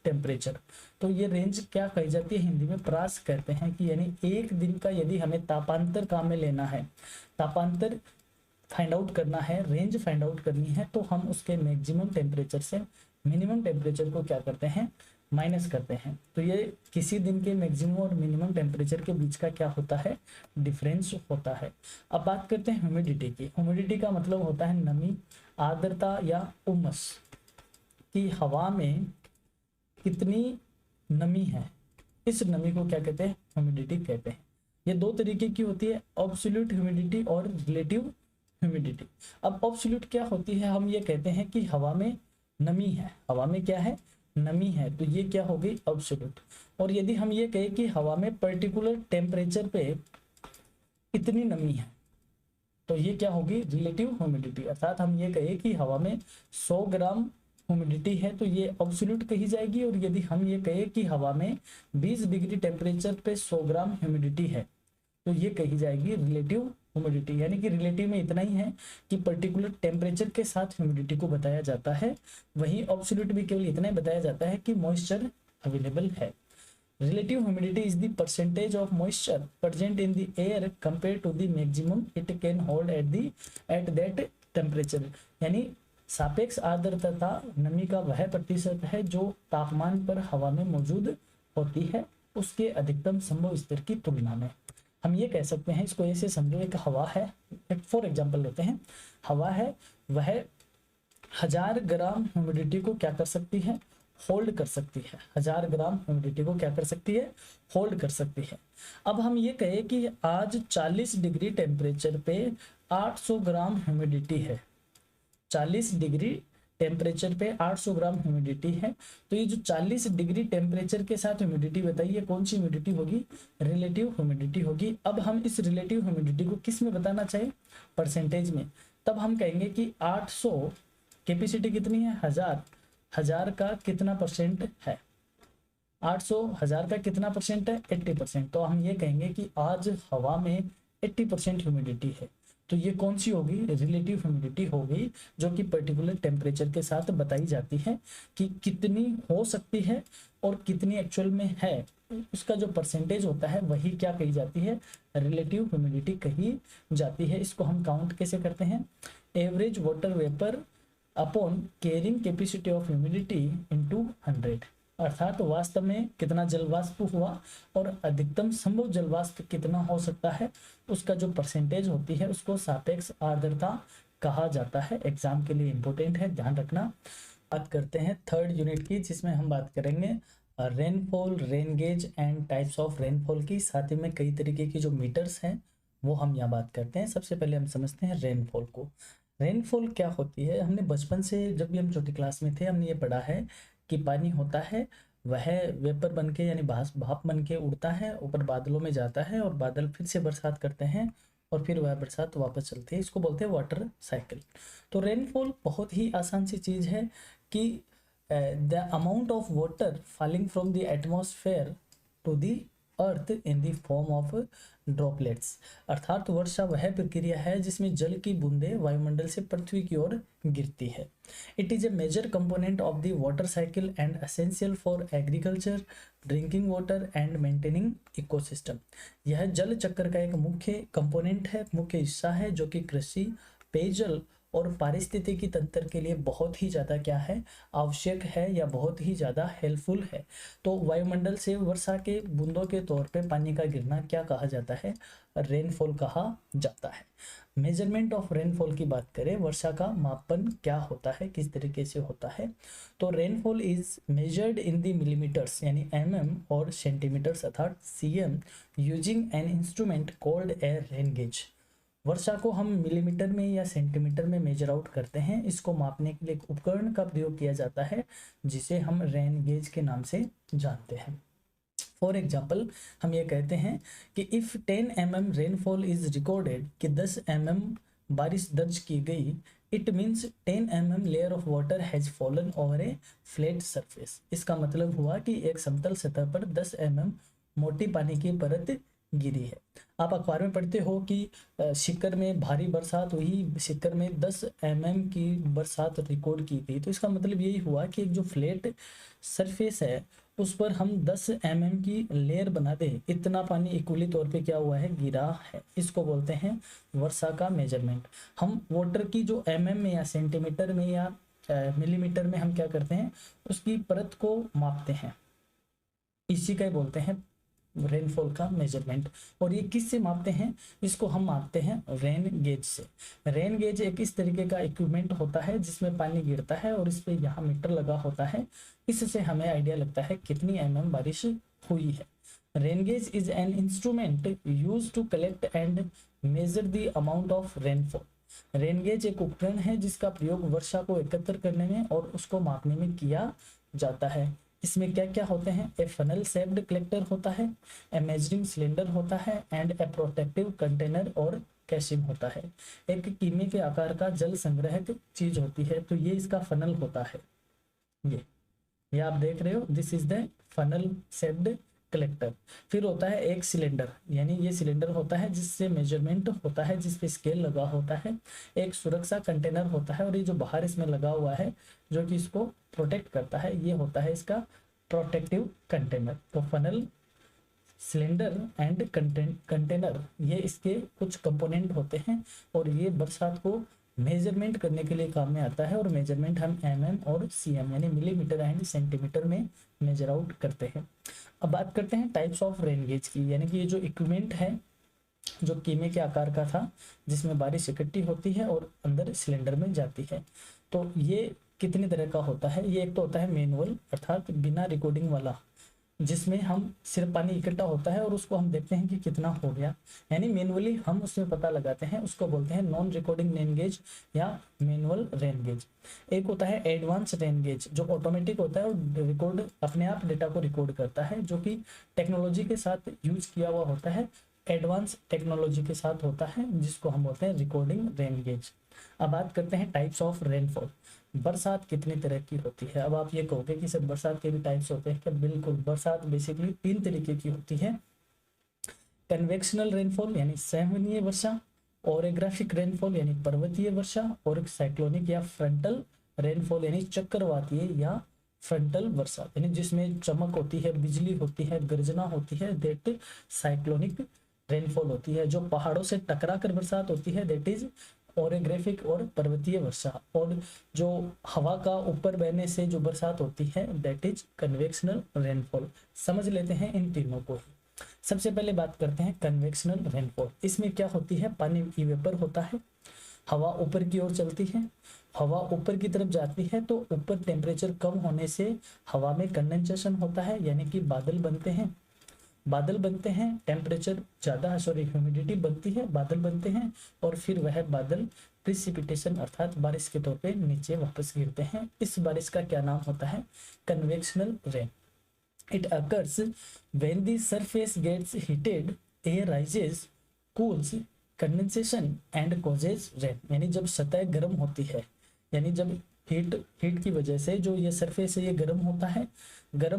टेम्परेचर। तो ये रेंज क्या कही जाती है, हिंदी में प्रास कहते हैं, कि यानी एक दिन का यदि हमें तापांतर काम में लेना है, तापांतर फाइंड आउट करना है, रेंज फाइंड आउट करनी है, तो हम उसके मैक्सिमम टेम्परेचर से मिनिमम टेम्परेचर को क्या करते हैं, माइनस करते हैं। तो ये किसी दिन के मैक्सिमम और मिनिमम टेम्परेचर के बीच का क्या होता है, डिफरेंस होता है। अब बात करते हैं ह्यूमिडिटी की। ह्यूमिडिटी का मतलब होता है नमी, आर्द्रता या उमस, कि हवा में कितनी नमी है, इस नमी को क्या कहते हैं, ह्यूमिडिटी कहते हैं। ये दो तरीके की होती है, एब्सोल्यूट ह्यूमिडिटी और रिलेटिव ह्यूमिडिटी। अब एब्सोल्यूट क्या होती है, हम ये कहते हैं कि हवा में नमी है, हवा में क्या है, नमी है, तो ये क्या हो गई, एब्सोल्यूट। और यदि हम ये कहें कि हवा में पर्टिकुलर टेम्परेचर पे कितनी नमी है, तो ये क्या होगी, रिलेटिव ह्यूमिडिटी। अर्थात हम ये कहें कि हवा में 100 ग्राम ह्यूमिडिटी है तो ये एब्सोल्यूट कही जाएगी, और यदि हम ये कहें कि हवा में 20 डिग्री टेम्परेचर पे 100 ग्राम ह्यूमिडिटी है तो ये कही जाएगी रिलेटिव ह्यूमिडिटी। यानी कि रिलेटिव में इतना ही है कि पर्टिकुलर टेम्परेचर के साथ ह्यूमिडिटी को बताया जाता है, वहीं एब्सोल्यूट भी केवल इतना ही बताया जाता है कि मॉइस्चर अवेलेबल है। Relative humidity is the percentage of moisture present in the air compared to the maximum it can hold at that temperature। यानी सापेक्ष आर्द्रता नमी का वह प्रतिशत है जो तापमान पर हवा में मौजूद होती है उसके अधिकतम संभव स्तर की तुलना में। हम ये कह सकते हैं, इसको ऐसे समझो, एक हवा है, एक फॉर एग्जांपल लेते हैं, हवा है, वह 1000 ग्राम ह्यूमिडिटी को क्या कर सकती है, होल्ड कर सकती है। 1000 ग्राम ह्यूमिडिटी को क्या कर सकती है, होल्ड कर सकती है। अब हम ये कहें कि आज 40 डिग्री टेम्परेचर पे 800 ग्राम ह्यूमिडिटी है, 40 डिग्री टेम्परेचर पे 800 ग्राम ह्यूमिडिटी है, तो ये जो 40 डिग्री टेम्परेचर के साथ ह्यूमिडिटी बताइए कौन सी ह्यूमिडिटी होगी, रिलेटिव ह्यूमिडिटी होगी। अब हम इस रिलेटिव ह्यूमिडिटी को किस में बताना चाहिए, परसेंटेज में। तब हम कहेंगे कि 800 कैपेसिटी कितनी है, 1000 का कितना परसेंट है, 800 1000 का कितना परसेंट है, 80%। तो हम ये कहेंगे कि आज हवा में 80% ह्यूमिडिटी है, तो ये कौन सी होगी, रिलेटिव ह्यूमिडिटी होगी, जो कि पर्टिकुलर टेम्परेचर के साथ बताई जाती है कि कितनी हो सकती है और कितनी एक्चुअल में है, उसका जो परसेंटेज होता है वही क्या कही जाती है, रिलेटिव ह्यूमिडिटी कही जाती है। इसको हम काउंट कैसे करते हैं, average water vapour upon carrying capacity of humidity into 100। अर्थात वास्तव में कितना जलवाष्प हुआ और अधिकतम संभव जलवाष्प कितना हो सकता है, उसका जो परसेंटेज होती है उसको सापेक्ष आर्द्रता कहा जाता है। एग्जाम के लिए इंपॉर्टेंट है, ध्यान रखना। बात करते हैं थर्ड यूनिट की, जिसमें हम बात करेंगे rainfall, rain gauge and types of rainfall की। साथ ही में कई तरीके की जो मीटर्स हैं वो हम यहाँ बात करते हैं। सबसे पहले हम समझते हैं रेनफॉल को। रेनफॉल क्या होती है, हमने बचपन से जब भी हम छोटी क्लास में थे हमने ये पढ़ा है कि पानी होता है वह वेपर बन के यानी भाप बन के उड़ता है, ऊपर बादलों में जाता है और बादल फिर से बरसात करते हैं और फिर वह बरसात वापस चलती है, इसको बोलते हैं वाटर साइकिल। तो रेनफॉल बहुत ही आसान सी चीज़ है कि the amount of water falling from the atmosphere to the earth in the form of droplets. अर्थात वर्षा वह प्रक्रिया है जिसमें जल की बूंदें वायुमंडल से पृथ्वी की ओर गिरती है। It is a major component of the water cycle and essential for agriculture, drinking water and maintaining ecosystem. यह जल चक्र का एक मुख्य कंपोनेंट है, मुख्य हिस्सा है, जो कि कृषि, पेयजल और पारिस्थितिकी तंत्र के लिए बहुत ही ज़्यादा क्या है, आवश्यक है या बहुत ही ज़्यादा हेल्पफुल है। तो वायुमंडल से वर्षा के बूंदों के तौर पे पानी का गिरना क्या कहा जाता है, रेनफॉल कहा जाता है। मेजरमेंट ऑफ रेनफॉल की बात करें, वर्षा का मापन क्या होता है, किस तरीके से होता है, तो rainfall is measured in the millimetres यानी mm और सेंटीमीटर्स अर्थात cm using an instrument called a rain gauge. वर्षा को हम मिलीमीटर में या सेंटीमीटर में मेजर आउट करते हैं। इसको मापने के लिए एक उपकरण का प्रयोग किया जाता है जिसे हम रेन गेज के नाम से जानते हैं। फॉर एग्जाम्पल हम ये कहते हैं कि if 10 mm rainfall is recorded, कि 10 mm बारिश दर्ज की गई, it means 10 mm layer of water has fallen over A flat surface. इसका मतलब हुआ कि एक समतल सतह पर 10 mm मोटी पानी की परत गिरी है। आप अखबार में पढ़ते हो कि सीकर में भारी बरसात हुई, सीकर में 10 mm की बरसात रिकॉर्ड की गई। तो इसका मतलब यही हुआ कि एक जो फ्लैट सरफेस है उस पर हम 10 mm की लेयर बना दें, इतना पानी इक्वली तौर पे क्या हुआ है, गिरा है। इसको बोलते हैं वर्षा का मेजरमेंट। हम वाटर की जो mm में या सेंटीमीटर में या मिलीमीटर में हम क्या करते हैं, उसकी परत को मापते हैं, इसी का बोलते हैं रेनफॉल का मेजरमेंट। और ये किस से मापते हैं, इसको हम मापते हैं रेन गेज से। रेन गेज एक इस तरीके का इक्विपमेंट होता है जिसमें पानी गिरता है और इस पे यहाँ मीटर लगा होता है। इससे हमें आइडिया लगता है कितनी mm बारिश हुई है। Rain gauge is an instrument use to collect and measure the amount of rainfall. Rain gauge एक उपकरण है जिसका प्रयोग वर्षा को एकत्र करने में और उसको मापने में किया जाता है। इसमें क्या क्या होते हैं, ए फनल शेप्ड कलेक्टर होता है, ए मेजरिंग सिलेंडर होता है एंड ए प्रोटेक्टिव कंटेनर और कैशिंग होता है। एक कीमे के आकार का जल संग्रहक चीज होती है, तो ये इसका फनल होता है। ये आप देख रहे हो, this is the funnel shaped collector. फिर होता है एक सिलेंडर, यानी ये सिलेंडर होता है जिससे मेजरमेंट होता है, जिस पे स्केल लगा होता है। एक सुरक्षा कंटेनर होता है और ये जो बाहर इसमें लगा हुआ है जो कि इसको प्रोटेक्ट करता है, ये होता है इसका प्रोटेक्टिव कंटेनर। तो फनल, सिलेंडर एंड कंटेनर ये इसके कुछ कंपोनेंट होते हैं और ये बरसात को मेजरमेंट करने के लिए काम में आता है। और मेजरमेंट हम mm और cm यानी मिलीमीटर एंड सेंटीमीटर में मेजर आउट करते हैं। अब बात करते हैं टाइप्स ऑफ रेन गेज की, यानी कि ये जो इक्विपमेंट है जो कीमे के आकार का था जिसमें बारिश इकट्ठी होती है और अंदर सिलेंडर में जाती है। तो ये कितनी तरह का होता है, ये एक तो होता है मैनुअल अर्थात बिना रिकॉर्डिंग वाला, जिसमें हम सिर्फ पानी इकट्ठा होता है और उसको हम देखते हैं कि कितना हो गया, यानी मैनुअली हम उसमें पता लगाते हैं, उसको बोलते हैं नॉन रिकॉर्डिंग रेन गेज या मैनुअल रेन गेज। एक होता है एडवांस रेन गेज जो ऑटोमेटिक होता है और रिकॉर्ड अपने आप डेटा को रिकॉर्ड करता है, जो कि टेक्नोलॉजी के साथ यूज किया हुआ होता है, एडवांस टेक्नोलॉजी के साथ होता है, जिसको हम बोलते हैं रिकॉर्डिंग रेन गेज। अब बात करते हैं टाइप्स ऑफ रेनफॉल। बरसात कितनी तरह की होती है। अब आप ये कहोगे कि सर बरसात के भी टाइप्स होते हैं क्या, बिल्कुल। बरसात बेसिकली 3 तरीके की होती है, कन्वेक्शनल रेनफॉल यानी संवहनीय वर्षा, ओरेग्राफिक रेनफॉल यानी पर्वतीय वर्षा, और साइक्लोनिक या फ्रंटल रेनफॉल यानी चक्रवातीय या फ्रंटल वर्षा, यानी जिसमें चमक होती है, बिजली होती है, गर्जना होती है, दैट साइक्लोनिक रेनफॉल होती है। जो पहाड़ों से टकरा कर बरसात होती है दैट इज ओरेग्राफिक और पर्वतीय वर्षा, और जो हवा का ऊपर बहने से जो बरसात होती है दैट इज कन्वेक्शनल रेनफॉल। समझ लेते हैं इन तीनों को। सबसे पहले बात करते हैं कन्वेक्शनल रेनफॉल। इसमें क्या होती है, पानी की वेपर होता है, हवा ऊपर की ओर चलती है, हवा ऊपर की तरफ जाती है तो ऊपर टेम्परेचर कम होने से हवा में कंडेंसेशन होता है, यानी कि बादल बनते हैं। बादल बनते हैं, टेम्परेचर ज़्यादा ह्यूमिडिटी बनती है, बादल बनते हैं और फिर वह बादल प्रिसिपिटेशन अर्थात बारिश के तौर पे नीचे वापस गिरते हैं। इस बारिश का क्या नाम होता है, convectional rain. It occurs when the surface gets heated, air rises, cools, condensation and causes rain, यानी जब सतह गर्म होती है, यानी जब हीट की वजह से जो ये सरफेस है ये गर्म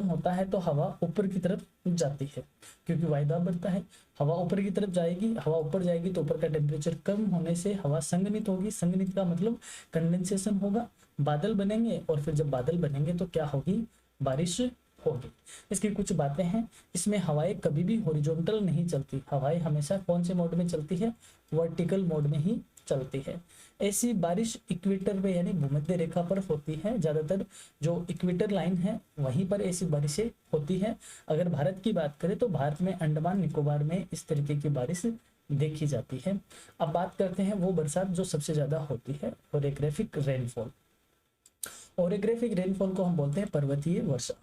होता है तो हवा ऊपर की तरफ जाती है क्योंकि वायुदाब बढ़ता है। हवा ऊपर की तरफ जाएगी, हवा ऊपर जाएगी तो ऊपर का टेम्परेचर कम होने से हवा संघनित होगी, संघनित का मतलब कंडेंसेशन होगा, बादल बनेंगे और फिर जब बादल बनेंगे तो क्या होगी, बारिश होगी। इसकी कुछ बातें हैं, इसमें हवाएं कभी भी हॉरिजॉन्टल नहीं चलती, हवाएं हमेशा कौन से मोड में चलती है, वर्टिकल मोड में ही चलती है। ऐसी बारिश इक्वेटर पे यानी भूमध्य रेखा पर होती है, ज़्यादातर जो इक्वेटर लाइन है वहीं पर ऐसी बारिशें होती है। अगर भारत की बात करें तो भारत में अंडमान निकोबार में इस तरीके की बारिश देखी जाती है। अब बात करते हैं वो बरसात जो सबसे ज़्यादा होती है, ओरेग्राफिक रेनफॉल। ओरेग्राफिक रेनफॉल को हम बोलते हैं पर्वतीय वर्षा।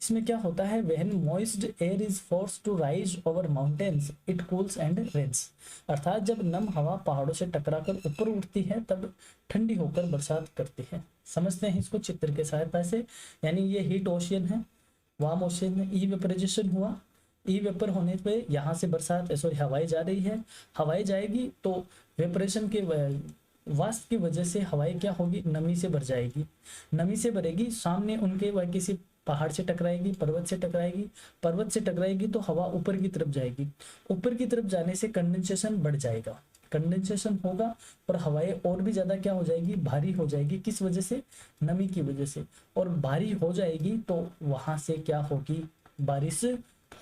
इसमें क्या होता है, when moist air is force to rise over mountains it cools and rains. अर्थात जब नम हवा पहाड़ों से टकराकर ऊपर उठती है तब ठंडी होकर बरसात करती है। समझते हैं इसको चित्र के सहायता से, यानी ये हीट ओशियन है, वार्म ओशियन में ई वेपराइजेशन हुआ, ई वेपर होने पे यहाँ से बरसात सॉरी हवाएं जा रही है, हवाएं जाएगी तो वेपरेशन के वाष्प की वजह से हवाएं क्या होगी, नमी से भर जाएगी, नमी से भरेगी, सामने उनके वह किसी पहाड़ से टकराएगी, पर्वत से टकराएगी, पर्वत से टकराएगी तो हवा ऊपर की तरफ जाएगी, ऊपर की तरफ जाने से कंडेंसेशन बढ़ जाएगा, कंडेंसेशन होगा और हवाएं और भी ज्यादा क्या हो जाएगी, भारी हो जाएगी। किस वजह से, नमी की वजह से, और भारी हो जाएगी तो वहां से क्या होगी, बारिश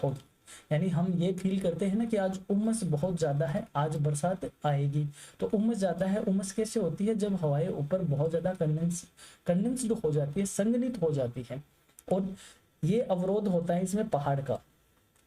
होगी। यानी हम ये फील करते हैं ना कि आज उमस बहुत ज्यादा है, आज बरसात आएगी, तो उमस ज्यादा है। उमस कैसे होती है, जब हवाएं ऊपर बहुत ज्यादा कंडेंस्ड हो जाती है, संघनित हो जाती है, और ये अवरोध होता है इसमें पहाड़ का।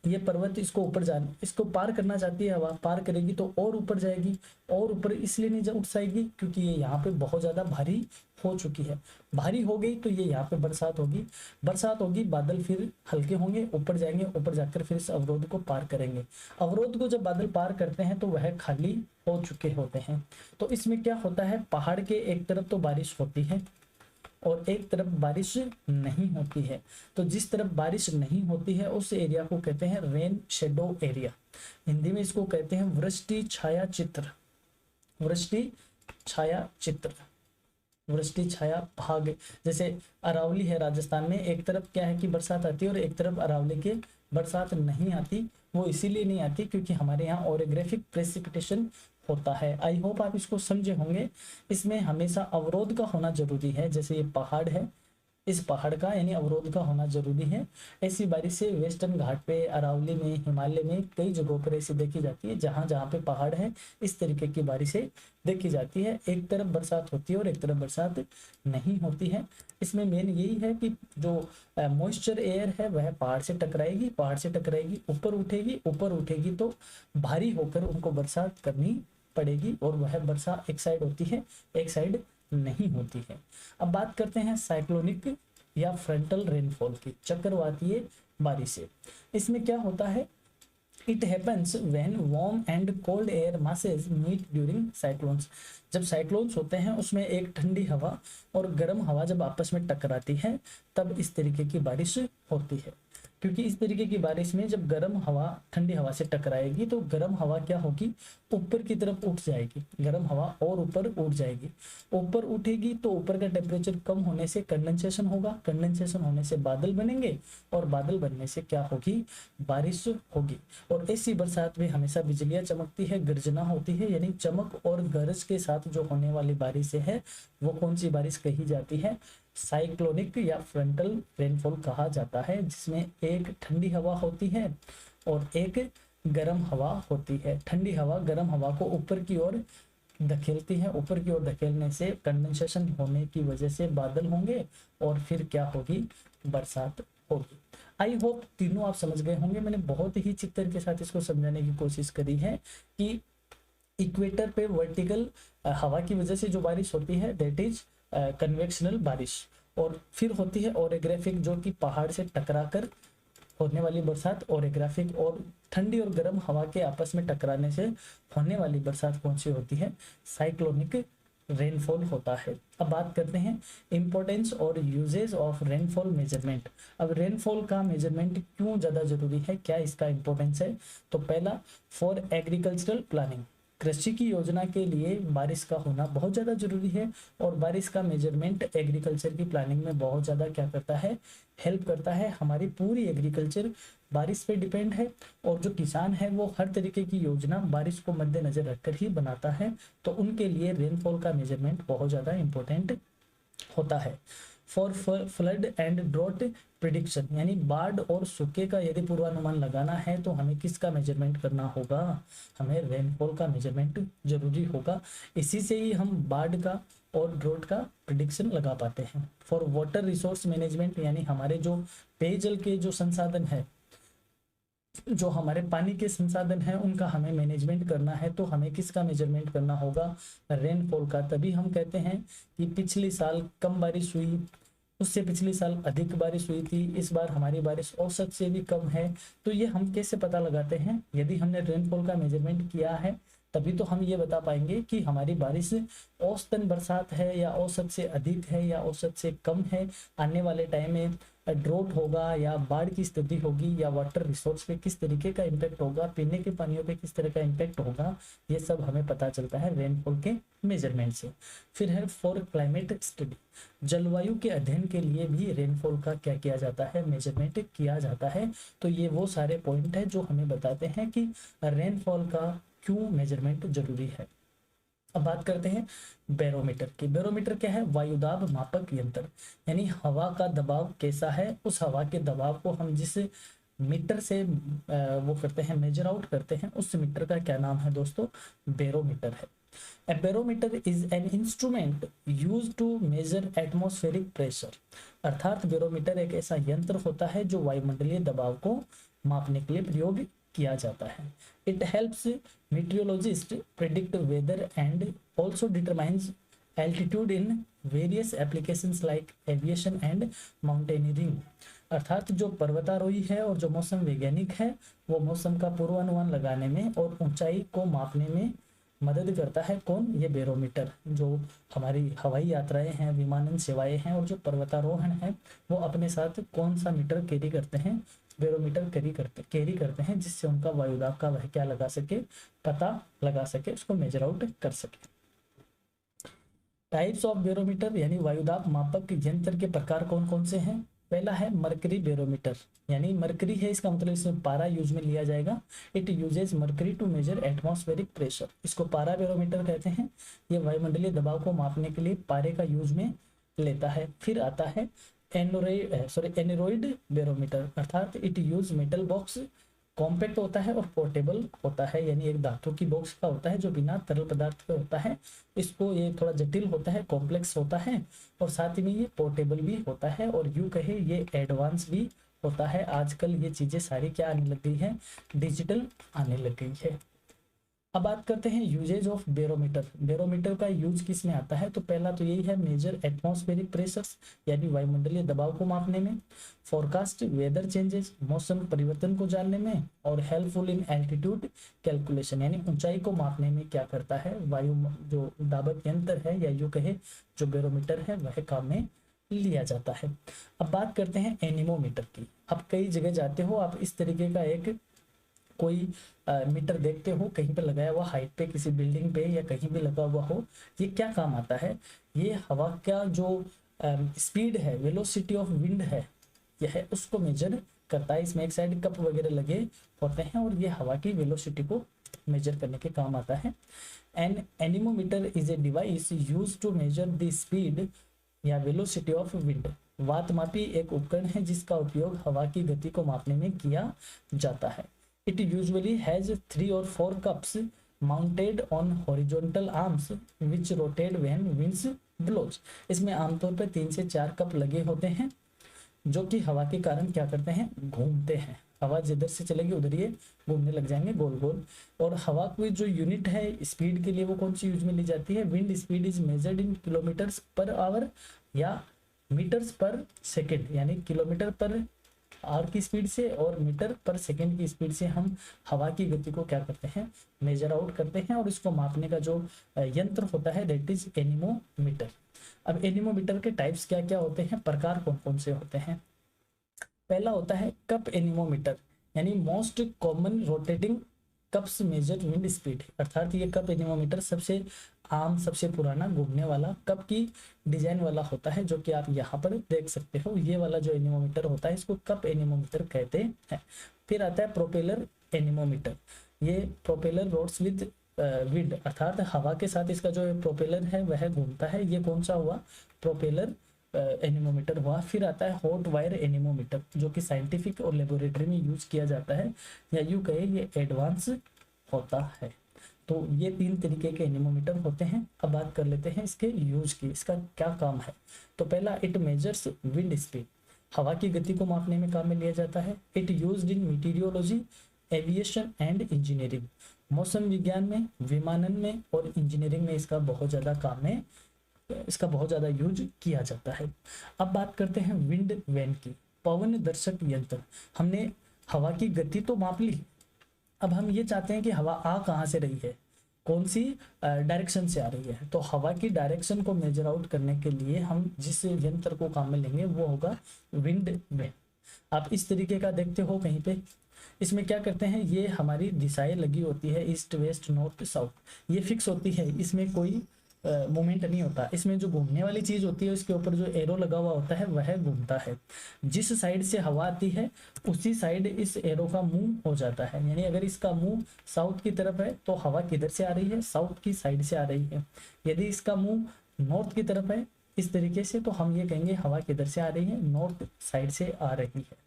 ये पर्वत इसको ऊपर इसको पार करना चाहती है, हवा पार करेगी तो और ऊपर जाएगी, और ऊपर इसलिए नहीं उठ जाएगी क्योंकि ये यहाँ पे बहुत ज्यादा भारी हो चुकी है, भारी हो गई तो ये यहाँ पे बरसात होगी, बरसात होगी, बादल फिर हल्के होंगे, ऊपर जाएंगे, ऊपर जाकर फिर इस अवरोध को पार करेंगे। अवरोध को जब बादल पार करते हैं तो वह खाली हो चुके होते हैं। तो इसमें क्या होता है, पहाड़ के एक तरफ तो बारिश होती है और एक तरफ बारिश नहीं होती है। तो जिस तरफ बारिश नहीं होती है उस एरिया को कहते हैं रेन शेडो एरिया। हिंदी में इसको कहते हैं वृष्टि छाया चित्र, वृष्टि छाया चित्र, वृष्टि छाया भाग। जैसे अरावली है राजस्थान में, एक तरफ क्या है कि बरसात आती है और एक तरफ अरावली के बरसात नहीं आती। वो इसीलिए नहीं आती क्योंकि हमारे यहाँ ओरेग्राफिक प्रेसिपिटेशन होता है। आई होप आप इसको समझे होंगे। इसमें हमेशा अवरोध का होना जरूरी है, जैसे ये पहाड़ है, इस पहाड़ का यानी अवरोध का होना जरूरी है। ऐसी बारिश से वेस्टर्न घाट पे, अरावली में, हिमालय में कई जगहों पर ऐसी देखी जाती है, जहां जहां पे पहाड़ है इस तरीके की बारिशें देखी जाती है। एक तरफ बरसात होती है और एक तरफ बरसात नहीं होती है। इसमें मेन यही है कि जो मॉइस्चर एयर है वह पहाड़ से टकराएगी, पहाड़ से टकराएगी, ऊपर उठेगी, ऊपर उठेगी तो भारी होकर उनको बरसात करनी पड़ेगी, और वह वर्षा एक साइड होती है, एक साइड नहीं होती है। अब बात करते हैं साइक्लोनिक या फ्रंटल रेनफॉल की, चक्रवातीय बारिशें। इसमें क्या होता है, it happens when warm and cold air masses meet during cyclones. जब साइक्लोन्स होते हैं उसमें एक ठंडी हवा और गर्म हवा जब आपस में टकराती है तब इस तरीके की बारिश होती है। क्योंकि इस तरीके की बारिश में जब गर्म हवा ठंडी हवा से टकराएगी तो गर्म हवा क्या होगी, ऊपर की तरफ उठ जाएगी, गर्म हवा और ऊपर उठ जाएगी, ऊपर उठेगी तो ऊपर का टेम्परेचर कम होने से कंडेंसेशन होगा, कंडेंसेशन होने से बादल बनेंगे, और बादल बनने से क्या होगी, बारिश होगी। और ऐसी बरसात में हमेशा बिजलियां चमकती है, गर्जना होती है, यानी चमक और गरज के साथ जो होने वाली बारिश है वो कौन सी बारिश कही जाती है, साइक्लोनिक या फ्रंटल रेनफॉल कहा जाता है, जिसमें एक ठंडी हवा होती है और एक गर्म हवा होती है। ठंडी हवा गर्म हवा को ऊपर की ओर धकेलती है, ऊपर की ओर धकेलने से कंडेंसेशन होने की वजह से बादल होंगे और फिर क्या होगी, बरसात होगी। आई होप तीनों आप समझ गए होंगे। मैंने बहुत ही चित्र के साथ इसको समझाने की कोशिश करी है कि इक्वेटर पे वर्टिकल हवा की वजह से जो बारिश होती है दैट इज कन्वेक्शनल बारिश, और फिर होती है ओरेग्राफिक जो कि पहाड़ से टकराकर होने वाली बरसात। ओरेग्राफिक और ठंडी और गर्म हवा के आपस में टकराने से होने वाली बरसात कौन सी होती है, साइक्लोनिक रेनफॉल होता है। अब बात करते हैं इंपॉर्टेंस और यूजेज ऑफ रेनफॉल मेजरमेंट। अब रेनफॉल का मेजरमेंट क्यों ज़्यादा जरूरी है, क्या इसका इंपॉर्टेंस है। तो पहला, फॉर एग्रीकल्चरल प्लानिंग, कृषि की योजना के लिए बारिश का होना बहुत ज़्यादा जरूरी है, और बारिश का मेजरमेंट एग्रीकल्चर की प्लानिंग में बहुत ज़्यादा क्या करता है, हेल्प करता है। हमारी पूरी एग्रीकल्चर बारिश पे डिपेंड है, और जो किसान है वो हर तरीके की योजना बारिश को मद्देनजर रखकर ही बनाता है, तो उनके लिए रेनफॉल का मेजरमेंट बहुत ज़्यादा इम्पोर्टेंट होता है। For flood and drought prediction, यानी बाढ़ और सूखे का यदि पूर्वानुमान लगाना है तो हमें किसका मेजरमेंट करना होगा, हमें रेनफॉल का मेजरमेंट जरूरी होगा। इसी से ही हम बाढ़ का और ड्रॉट का प्रिडिक्शन लगा पाते हैं। फॉर वाटर रिसोर्स मैनेजमेंट, यानी हमारे जो पेयजल के जो संसाधन है, जो हमारे पानी के संसाधन हैं, उनका हमें मैनेजमेंट करना है तो हमें किसका मेजरमेंट करना होगा, रेनफॉल का। तभी हम कहते हैं कि पिछली साल कम बारिश हुई, उससे पिछले साल अधिक बारिश हुई थी, इस बार हमारी बारिश औसत से भी कम है। तो ये हम कैसे पता लगाते हैं, यदि हमने रेनफॉल का मेजरमेंट किया है तभी तो हम ये बता पाएंगे कि हमारी बारिश औसतन बरसात है या औसत से अधिक है या औसत से कम है, आने वाले टाइम में ड्रॉट होगा या बाढ़ की स्थिति होगी, या वाटर रिसोर्स पे किस तरीके का इम्पैक्ट होगा, पीने के पानियों पे किस तरह का इम्पैक्ट होगा, ये सब हमें पता चलता है रेनफॉल के मेजरमेंट से। फिर है फॉर क्लाइमेट स्टडी, जलवायु के अध्ययन के लिए भी रेनफॉल का क्या किया जाता है, मेजरमेंट किया जाता है। तो ये वो सारे पॉइंट है जो हमें बताते हैं कि रेनफॉल का क्यों मेजरमेंट जरूरी है। अब बात करते हैं बैरोमीटर की। बैरोमीटर क्या है, वायुदाब मापक यंत्र, यानी हवा का दबाव कैसा है, उस हवा के दबाव को हम जिस मीटर से वो करते हैं, मेजर आउट करते हैं, उस मीटर का क्या नाम है दोस्तों, बैरोमीटर है। A barometer is an instrument used to measure atmospheric pressure, अर्थात बैरोमीटर एक ऐसा यंत्र होता है जो वायुमंडलीय दबाव को मापने के लिए प्रयोग किया जाता है। It helps meteorologists predict weather and also determines altitude in various applications like aviation and mountaineering, अर्थात जो पर्वतारोही है और जो मौसम वैज्ञानिक है वो मौसम का पूर्वानुमान लगाने में और ऊंचाई को मापने में मदद करता है। कौन, ये बैरोमीटर। जो हमारी हवाई यात्राएं हैं, विमानन सेवाएं हैं और जो पर्वतारोहण है वो अपने साथ कौन सा मीटर कैरी करते हैं, बैरोमीटर कैरी करते हैं, जिससे उनका वायुदाब का वह क्या लगा सके, पता लगा सके, उसको मेजर आउट कर सके। टाइप्स ऑफ बैरोमीटर, यानी वायुदाब मापक यंत्र के प्रकार कौन कौन से हैं। पहला है मरकरी बैरोमीटर, यानी मरकरी है इसका मतलब इसमें पारा यूज में लिया जाएगा। It uses mercury to measure atmospheric pressure, इसको पारा बैरोमीटर कहते हैं। ये वायुमंडलीय दबाव को मापने के लिए पारे का यूज में लेता है। फिर आता है एनोरॉइड बैरोमीटर, अर्थात it use metal box, compact होता है और पोर्टेबल होता है, यानी एक धातु की बॉक्स का होता है जो बिना तरल पदार्थ का होता है। इसको ये थोड़ा जटिल होता है, कॉम्प्लेक्स होता है और साथ ही में ये पोर्टेबल भी होता है और यूं कहे ये एडवांस भी होता है। आजकल ये चीजें सारी क्या आने लग गई है, डिजिटल आने लग गई है। अब बात करते हैं यूजेज ऑफ बैरोमीटर। बैरोमीटर का यूज किस में आता है, तो पहला तो यही है मेजर एटमॉस्फेरिक प्रेशर्स, यानी वायुमंडलीय दबाव को मापने में, फोरकास्ट वेदर चेंजेस, मौसम परिवर्तन को जानने में, और हेल्पफुल इन एल्टीट्यूड कैलकुलेशन, यानी ऊंचाई को मापने में क्या करता है वायु जो दाबक यंत्र है या यूं कहे जो बैरोमीटर है वह काम में लिया जाता है। अब बात करते हैं एनीमोमीटर की। आप कई जगह जाते हो, आप इस तरीके का एक कोई मीटर देखते हो कहीं पे लगाया हुआ, हाइट पे किसी बिल्डिंग पे या कहीं भी लगा हुआ हो। ये क्या काम आता है, ये हवा का जो स्पीड है, वेलोसिटी ऑफ विंड है, यह है उसको मेजर करता है। इसमें एक साइड कप वगैरह लगे होते हैं और ये हवा की वेलोसिटी को मेजर करने के काम आता है। An anemometer is a device use to measure the speed या वेलोसिटी ऑफ विंड। वातमापी एक उपकरण है जिसका उपयोग हवा की गति को मापने में किया जाता है। It usually has 3 or 4 cups mounted on horizontal arms which rotate when winds blows। इसमें आमतौर पर 3 से 4 कप लगे होते हैं जो कि हवा के कारण क्या करते हैं, घूमते हैं। हवा जिधर से चलेगी उधर ये घूमने लग जाएंगे गोल गोल। और हवा की जो यूनिट है स्पीड के लिए वो कौन सी यूज में ली जाती है, wind speed is measured in kilometres per hour या मीटर्स पर सेकेंड, यानी किलोमीटर पर आवर की स्पीड से और मीटर पर सेकंड की स्पीड से हम हवा की गति को क्या करते हैं, मेजर आउट करते हैं। और इसको मापने का जो यंत्र होता है दैट इज एनीमोमीटर। अब एनीमोमीटर के टाइप्स क्या क्या होते हैं, प्रकार कौन कौन से होते हैं। पहला होता है कप एनीमोमीटर, यानी most common rotating cups major wind speed, अर्थात ये कप एनीमोमीटर सबसे आम सबसे पुराना घूमने वाला कप की डिजाइन वाला होता है, जो कि आप यहाँ पर देख सकते हो। ये वाला जो एनीमोमीटर होता है इसको कप एनीमोमीटर कहते हैं। फिर आता है प्रोपेलर एनीमोमीटर, ये प्रोपेलर रोड्स विद विंड, अर्थात हवा के साथ इसका जो प्रोपेलर है वह घूमता है। ये कौन सा हुआ, प्रोपेलर एनीमोमीटर हुआ। फिर आता है हॉट वायर एनीमोमीटर, जो कि साइंटिफिक और लेबोरेटरी में यूज किया जाता है, या यूँ कहे ये एडवांस होता है। तो ये 3 तरीके के एनीमोमीटर होते हैं। अब बात कर लेते हैं इसके यूज की, इसका क्या काम है। तो पहला, इट मेजर्स विंड स्पीड, हवा की गति को मापने में काम में लिया जाता है। It used in meteorology, aviation and engineering, मौसम विज्ञान में, विमानन में और इंजीनियरिंग में इसका बहुत ज़्यादा काम में, इसका बहुत ज़्यादा यूज किया जाता है। अब बात करते हैं विंड वैन की, पवन दर्शक यंत्र। हमने हवा की गति तो माप ली, अब हम ये चाहते हैं कि हवा आ कहाँ से रही है, कौन सी डायरेक्शन से आ रही है। तो हवा की डायरेक्शन को मेजर आउट करने के लिए हम जिस यंत्र को काम में लेंगे वो होगा विंड वैन। आप इस तरीके का देखते हो कहीं पे, इसमें क्या करते हैं, ये हमारी दिशाएं लगी होती है, ईस्ट वेस्ट नॉर्थ साउथ, ये फिक्स होती है, इसमें कोई मूवमेंट नहीं होता। इसमें जो घूमने वाली चीज होती है उसके ऊपर जो एरो लगा हुआ होता है वह घूमता है। जिस साइड से हवा आती है उसी साइड इस एरो का मुंह हो जाता है, यानी अगर इसका मुंह साउथ की तरफ है तो हवा किधर से आ रही है, साउथ की साइड से आ रही है। यदि इसका मुंह नॉर्थ की तरफ है इस तरीके से, तो हम ये कहेंगे हवा किधर से आ रही है, नॉर्थ साइड से आ रही है।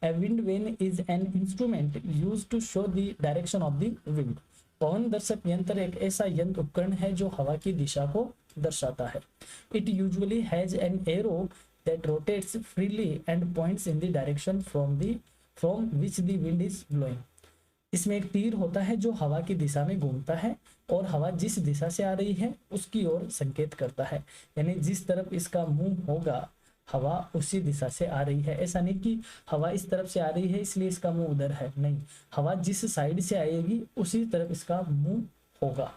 A wind vane is an instrument used to show the direction of the wind. पवन दर्शक यंत्र एक ऐसा यंत्र उपकरण है जो हवा की दिशा को दर्शाता है। It usually has an arrow that rotates freely and points in the direction from which the wind is blowing. इसमें एक तीर होता है जो हवा की दिशा में घूमता है और हवा जिस दिशा से आ रही है उसकी ओर संकेत करता है, यानी जिस तरफ इसका मुंह होगा हवा उसी दिशा से आ रही है। ऐसा नहीं कि हवा इस तरफ से आ रही है इसलिए इसका मुंह उधर है, नहीं, हवा जिस साइड से आएगी उसी तरफ इसका मुंह होगा।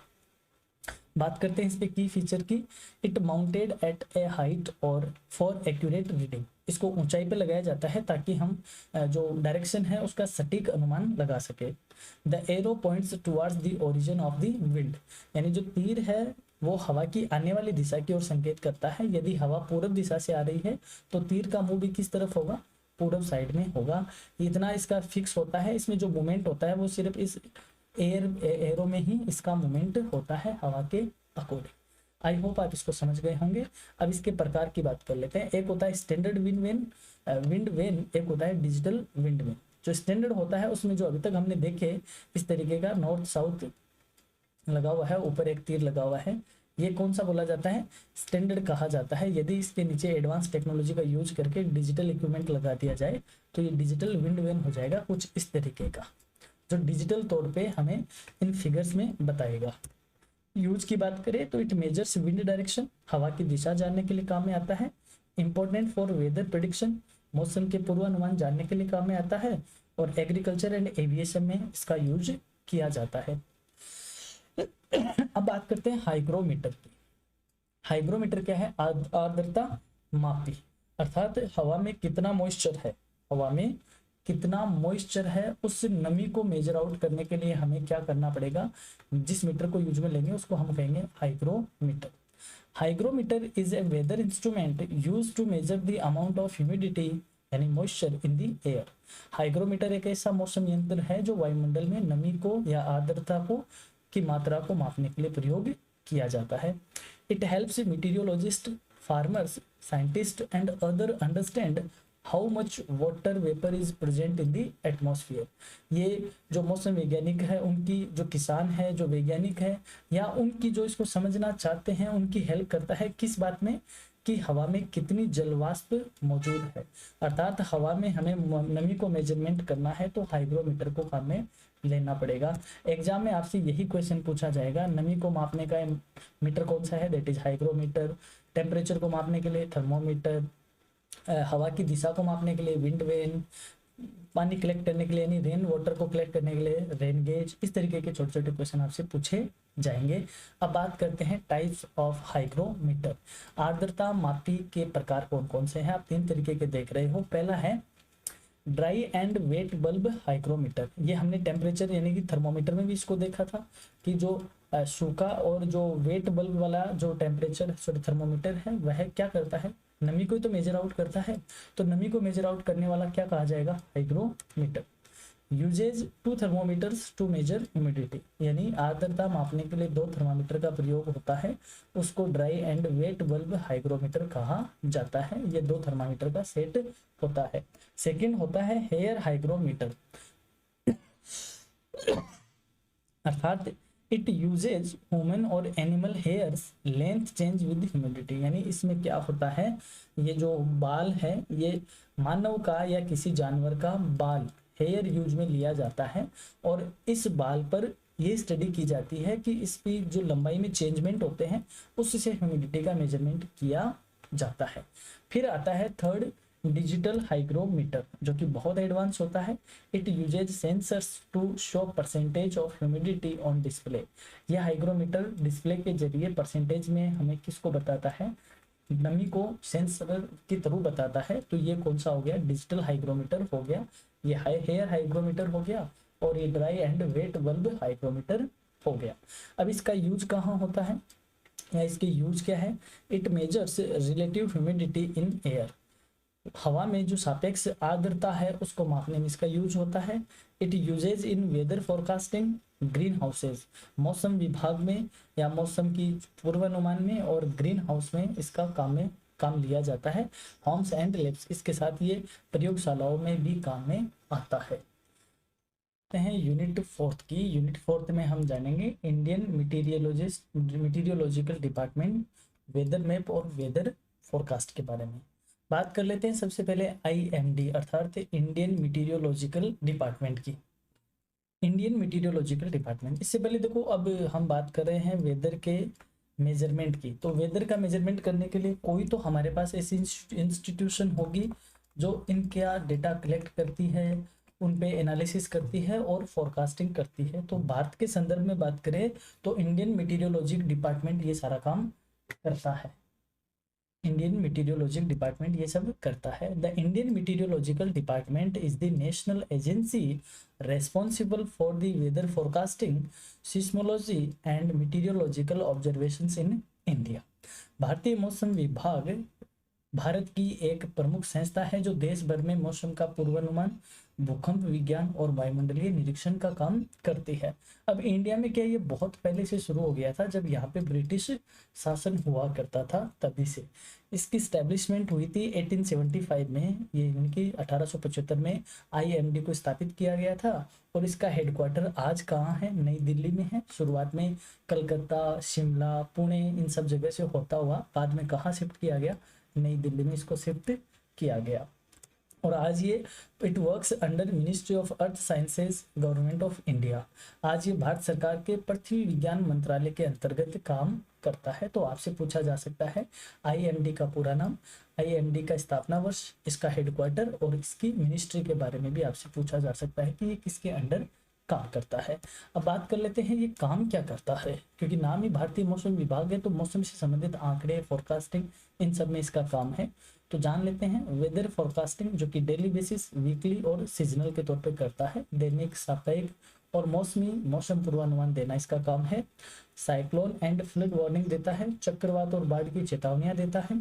बात करते हैं इस पे की फीचर की। It mounted at A height और फॉर एक्यूरेट रीडिंग, इसको ऊंचाई पे लगाया जाता है ताकि हम जो डायरेक्शन है उसका सटीक अनुमान लगा सके। The arrow points towards the origin of the wind, यानी जो तीर है वो हवा की आने वाली दिशा की ओर संकेत करता है। यदि हवा पूर्व दिशा से आ रही है तो तीर का मुंह भी किस तरफ होगा, पूर्व साइड में होगा। इतना इसका फिक्स होता है। इसमें जो मूवमेंट होता है वो सिर्फ इस एरो में ही इसका मूवमेंट होता है हवा के अकॉर्डिंग। आई होप आप इसको समझ गए होंगे। अब इसके प्रकार की बात कर लेते हैं। एक होता है स्टैंडर्ड विंड वेन, एक होता है डिजिटल विंड वेन। जो स्टैंडर्ड होता है उसमें जो अभी तक हमने देखे इस तरीके का नॉर्थ साउथ लगा हुआ है, ऊपर एक तीर लगा हुआ है, ये कौन सा बोला जाता है, स्टैंडर्ड कहा जाता है। यदि इसके नीचे एडवांस टेक्नोलॉजी का यूज करके डिजिटल इक्विपमेंट लगा दिया जाए तो ये डिजिटल विंड वेन हो जाएगा कुछ इस तरीके का, जो डिजिटल तौर पे हमें इन फिगर्स में बताएगा। यूज की बात करें तो इट मेजर्स विंड डायरेक्शन, हवा की दिशा जानने के लिए काम में आता है। इंपॉर्टेंट फॉर वेदर प्रेडिक्शन, मौसम के पूर्वानुमान जानने के लिए काम में आता है। और एग्रीकल्चर एंड एविएशन में इसका यूज किया जाता है। अब बात करते हैं हाइग्रोमीटर की। हाइग्रोमीटर क्या है, आर्द्रता मापी, अर्थात हवा में कितना मॉइस्चर है, हवा में कितना मॉइस्चर है उस नमी को मेजर आउट करने के लिए हमें क्या करना पड़ेगा, जिस मीटर को यूज में लेंगे उसको हम कहेंगे hygrometer. Hygrometer is a weather instrument used to measure the amount of humidity यानी moisture in the air. Hygrometer एक ऐसा मौसम यंत्र है जो वायुमंडल में नमी को या आर्द्रता को की मात्रा को मापने के लिए प्रयोग किया जाता है। It helps meteorologist, farmers, scientist and other understand how much water vapour is present in the atmosphere. ये जो मौसम वैज्ञानिक है, उनकी जो किसान है, जो वैज्ञानिक है, या उनकी जो इसको समझना चाहते हैं, उनकी हेल्प करता है किस बात में, कि हवा में कितनी जलवाष्प मौजूद है। अर्थात हवा में हमें नमी को मेजरमेंट करना है तो हाइग्रोमीटर को काम में लेना पड़ेगा। एग्जाम में आपसे यही क्वेश्चन पूछा जाएगा, नमी को मापने का मीटर कौन सा है, दैट इज हाइग्रोमीटर। टेम्परेचर को मापने के लिए थर्मोमीटर, हवा की दिशा को मापने के लिए विंड वेन, पानी कलेक्ट करने के लिए यानी रेन वाटर को कलेक्ट करने के लिए रेन गेज। इस तरीके के छोटे छोटे क्वेश्चन आपसे पूछे जाएंगे। अब बात करते हैं टाइप्स ऑफ हाइग्रोमीटर। आर्द्रता मापी के प्रकार कौन कौन से हैं, आप 3 तरीके के देख रहे हो। पहला है dry and wet bulb hygrometer. ये हमने टेम्परेचर यानी कि थर्मोमीटर में भी इसको देखा था कि जो सूखा और जो वेट बल्ब वाला जो टेम्परेचर थर्मोमीटर है वह क्या करता है, नमी को तो मेजर आउट करता है। तो नमी को मेजर आउट करने वाला क्या कहा जाएगा, hygrometer. Uses two thermometers to measure humidity, यानी आर्द्रता मापने के लिए दो थर्मामीटर का प्रयोग होता है, उसको dry and wet bulb hygrometer कहा जाता है। ये दो थर्मामीटर का सेट होता है। सेकंड होता है हेयर हाइग्रोमीटर, अर्थात इट यूजेज ह्यूमन और animal hairs length change with humidity, यानी इसमें क्या होता है, ये जो बाल है ये मानव का या किसी जानवर का बाल हेयर यूज में लिया जाता है और इस बाल पर ये स्टडी की जाती है कि इसकी जो लंबाई में चेंजमेंट होते हैं उससे ह्यूमिडिटी का मेजरमेंट किया जाता है। फिर आता है थर्ड डिजिटल हाइग्रोमीटर, जो कि बहुत एडवांस होता है। It uses sensors to show percentage of humidity on display. यह हाइग्रोमीटर डिस्प्ले के जरिए परसेंटेज में हमें किसको बताता है, नमी को सेंसर के थ्रू बताता है। तो ये कौन सा हो गया, डिजिटल हाइग्रोमीटर हो गया, ये हेयर हाइग्रोमीटर हो गया और ये dry and wet bulb hygrometer हो गया। अब इसका यूज कहाँ होता है या इसके यूज क्या है, it measures relative humidity in air, हवा में जो सापेक्ष आर्द्रता है उसको मापने में इसका यूज होता है। It uses in weather forecasting, green houses, मौसम विभाग में या मौसम की पूर्वानुमान में और ग्रीन हाउस में इसका काम लिया जाता है। होम्स एंड लैब्स, इसके साथ ये प्रयोगशालाओं में भी काम में आता है। हैं यूनिट फोर्थ की, यूनिट फोर्थ में हम जानेंगे Indian meteorological department weather map और वेदर फोरकास्ट के बारे में बात कर लेते हैं। सबसे पहले IMD अर्थात इंडियन मीटीरियोलॉजिकल डिपार्टमेंट की। इंडियन मीटीरियोलॉजिकल डिपार्टमेंट, इससे पहले देखो अब हम बात कर रहे हैं वेदर के मेजरमेंट की। तो वेदर का मेजरमेंट करने के लिए कोई तो हमारे पास ऐसी इंस्टीट्यूशन होगी जो इनका डेटा कलेक्ट करती है, उन पे एनालिसिस करती है और फोरकास्टिंग करती है। तो भारत के संदर्भ में बात करें तो इंडियन मीटीरियोलॉजिकल डिपार्टमेंट ये सारा काम करता है। इंडियन मीटीरियोलॉजिकल डिपार्टमेंट ये सब करता है। The Indian meteorological department is the national agency responsible for the weather forecasting, seismology and meteorological observations in India. भारतीय मौसम विभाग भारत की एक प्रमुख संस्था है जो देश भर में मौसम का पूर्वानुमान, भूकंप विज्ञान और वायुमंडलीय निरीक्षण का काम करती है। अब इंडिया में क्या ये बहुत पहले से शुरू हो गया था, जब यहाँ पे ब्रिटिश शासन हुआ करता था तभी से इसकी स्टैब्लिशमेंट हुई थी 1875 में। ये इनकी 1875 में IMD को स्थापित किया गया था और इसका हेडक्वार्टर आज कहाँ है, नई दिल्ली में है। शुरुआत में कलकत्ता, शिमला, पुणे इन सब जगह से होता हुआ बाद में कहाँ शिफ्ट किया गया, नई दिल्ली में इसको शिफ्ट किया गया। और आज ये it works under ministry of earth sciences, government of India. आज ये भारत सरकार के पृथ्वी विज्ञान मंत्रालय के अंतर्गत काम करता है। तो आपसे पूछा जा सकता है IMD का पूरा नाम, IMD का स्थापना वर्ष, इसका हेडक्वार्टर और इसकी मिनिस्ट्री के बारे में भी आपसे पूछा जा सकता है कि ये किसके अंडर काम करता है। अब बात कर लेते हैं ये काम क्या करता है, क्योंकि नाम ही भारतीय मौसम विभाग है तो मौसम से संबंधित आंकड़े, फोरकास्टिंग इन सब में इसका काम है। तो जान लेते हैं वेदर फोरकास्टिंग, जो कि डेली बेसिस, वीकली और सीजनल के तौर पे करता है। दैनिक, साप्ताहिक और मौसमी मौसम पूर्वानुमान देना इसका काम है। साइक्लोन एंड फ्लड वार्निंग देता है, चक्रवात और बाढ़ की चेतावनियां देता है।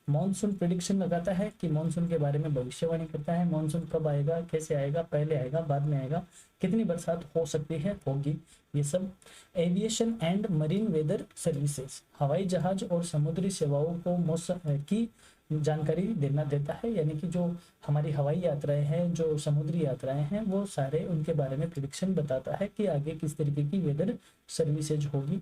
मॉनसून प्रिडिक्शन लगाता है कि मॉनसून के बारे में भविष्यवाणी करता है, मॉनसून कब आएगा, कैसे आएगा, पहले आएगा, बाद में आएगा, कितनी बरसात हो सकती है, होगी, ये सब। Aviation and marine weather services, हवाई जहाज और समुद्री सेवाओं को मौसम की जानकारी देता है, यानी कि जो हमारी हवाई यात्राएं हैं, जो समुद्री यात्राएं हैं, वो सारे उनके बारे में प्रिडिक्शन बताता है कि आगे किस तरीके की वेदर सर्विसेज होगी।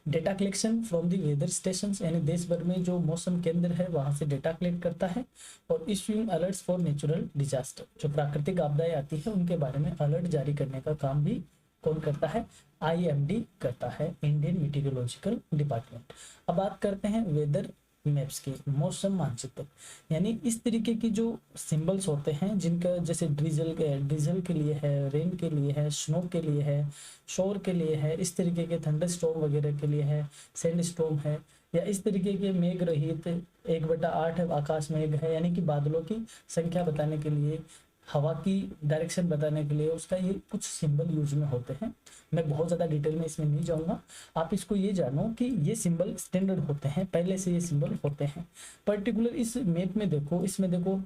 Data collection from the weather station, यानी देश भर में जो मौसम केंद्र है वहां से डेटा कलेक्ट करता है। और issuing alerts for natural disaster, जो प्राकृतिक आपदाएं आती है उनके बारे में अलर्ट जारी करने का काम भी कौन करता है, IMD करता है, इंडियन मीटीरियोलॉजिकल डिपार्टमेंट। अब बात करते हैं वेदर मैप्स की, मौसम मानचित्र, यानी इस तरीके की जो सिंबल्स होते हैं जिनका जैसे डीजल के लिए है, रेन के लिए है, स्नो के लिए है, शोर के लिए है, इस तरीके के थंडर स्टॉर्म वगैरह के लिए है, सैंड स्टॉर्म है, या इस तरीके के मेघ रहित 1/8 आकाश मेघ है, यानी कि बादलों की संख्या बताने के लिए, हवा की डायरेक्शन बताने के लिए उसका ये कुछ सिंबल यूज में होते हैं। मैं बहुत ज़्यादा डिटेल में इसमें नहीं जाऊंगा, आप इसको ये जानो कि ये सिंबल स्टैंडर्ड होते हैं, पहले से ये सिंबल होते हैं। पर्टिकुलर इस मैप में देखो, इसमें देखो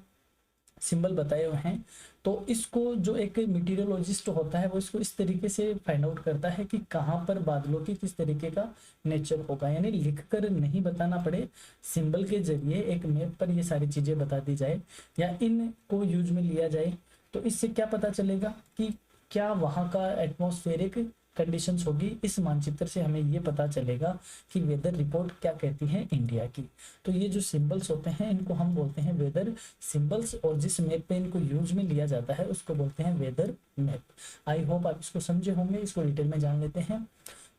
सिंबल बताए हुए हैं। तो इसको जो एक मीटीरियोलॉजिस्ट होता है वो इसको इस तरीके से फाइंड आउट करता है कि कहाँ पर बादलों की किस तरीके का नेचर होगा, यानी लिखकर नहीं बताना पड़े, सिंबल के जरिए एक मैप पर ये सारी चीजें बता दी जाए या इनको यूज में लिया जाए। तो इससे क्या पता चलेगा कि क्या वहाँ का एटमॉस्फेरिक कंडीशंस होगी। इस मानचित्र से हमें ये पता चलेगा कि वेदर रिपोर्ट क्या कहती है इंडिया की। तो ये जो सिंबल्स होते हैं इनको हम बोलते हैं वेदर सिंबल्स, और जिस मैप पे इनको यूज में लिया जाता है उसको बोलते हैं वेदर मैप। आई होप आप इसको समझे होंगे, इसको डिटेल में जान लेते हैं।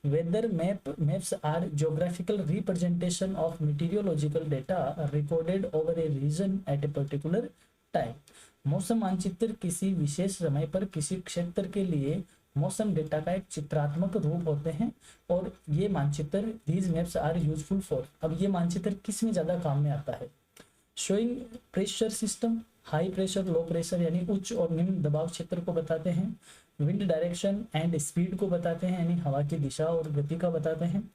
Weather maps are geographical representation of meteorological data recorded over a region at a particular time. मौसम मानचित्र किसी विशेष समय पर किसी क्षेत्र के लिए मौसम डेटा का एक चित्रात्मक रूप होते हैं, और ये मानचित्र these maps are useful for, अब ये मानचित्र किस में ज्यादा काम में आता है, showing pressure system, high pressure low pressure यानी उच्च और निम्न दबाव क्षेत्र को बताते हैं, विंड डायरेक्शन एंड स्पीड को बताते हैं यानी हवा की दिशा और गति का बताते हैं,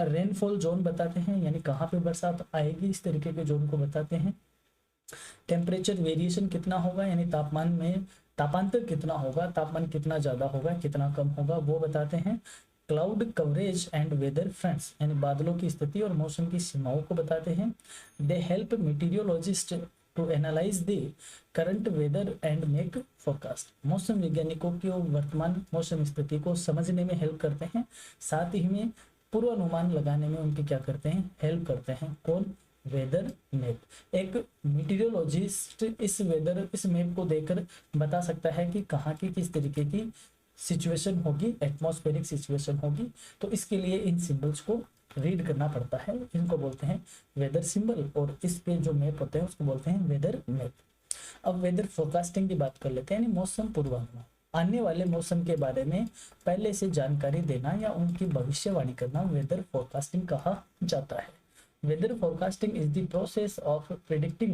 रेनफॉल जोन बताते हैं यानी कहाँ पे बरसात आएगी, इस तरीके के जोन को बताते हैं, टेम्परेचर वेरिएशन कितना होगा यानी तापमान में तापांतर कितना होगा, तापमान कितना ज्यादा होगा कितना कम होगा वो बताते हैं, cloud coverage and weather fronts यानी बादलों की स्थिति और मौसम की सीमाओं को बताते हैं, they help meteorologist to analyse the current weather and make forecast, मौसम वैज्ञानिकों की वर्तमान मौसम स्थिति को समझने में हेल्प करते हैं, साथ ही में पूर्वानुमान लगाने में उनकी क्या करते हैं, हेल्प करते हैं। कौन? Weather map. एक मीटीरियोलॉजिस्ट इस मैप को देखकर बता सकता है कि कहाँ की किस तरीके की सिचुएशन होगी, एटमॉस्फेरिक सिचुएशन होगी। तो इसके लिए इन सिंबल्स को रीड करना पड़ता है, इनको बोलते हैं वेदर सिंबल, और इस पे जो मैप होते हैं उसको बोलते हैं वेदर मैप। अब वेदर फोरकास्टिंग की बात कर लेते हैं, यानी मौसम पूर्वानुमान, आने वाले मौसम के बारे में पहले से जानकारी देना या उनकी भविष्यवाणी करना वेदर फोरकास्टिंग कहा जाता है। Weather forecasting is the process of predicting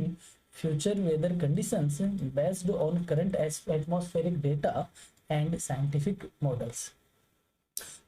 future weather conditions based on current atmospheric data and scientific models.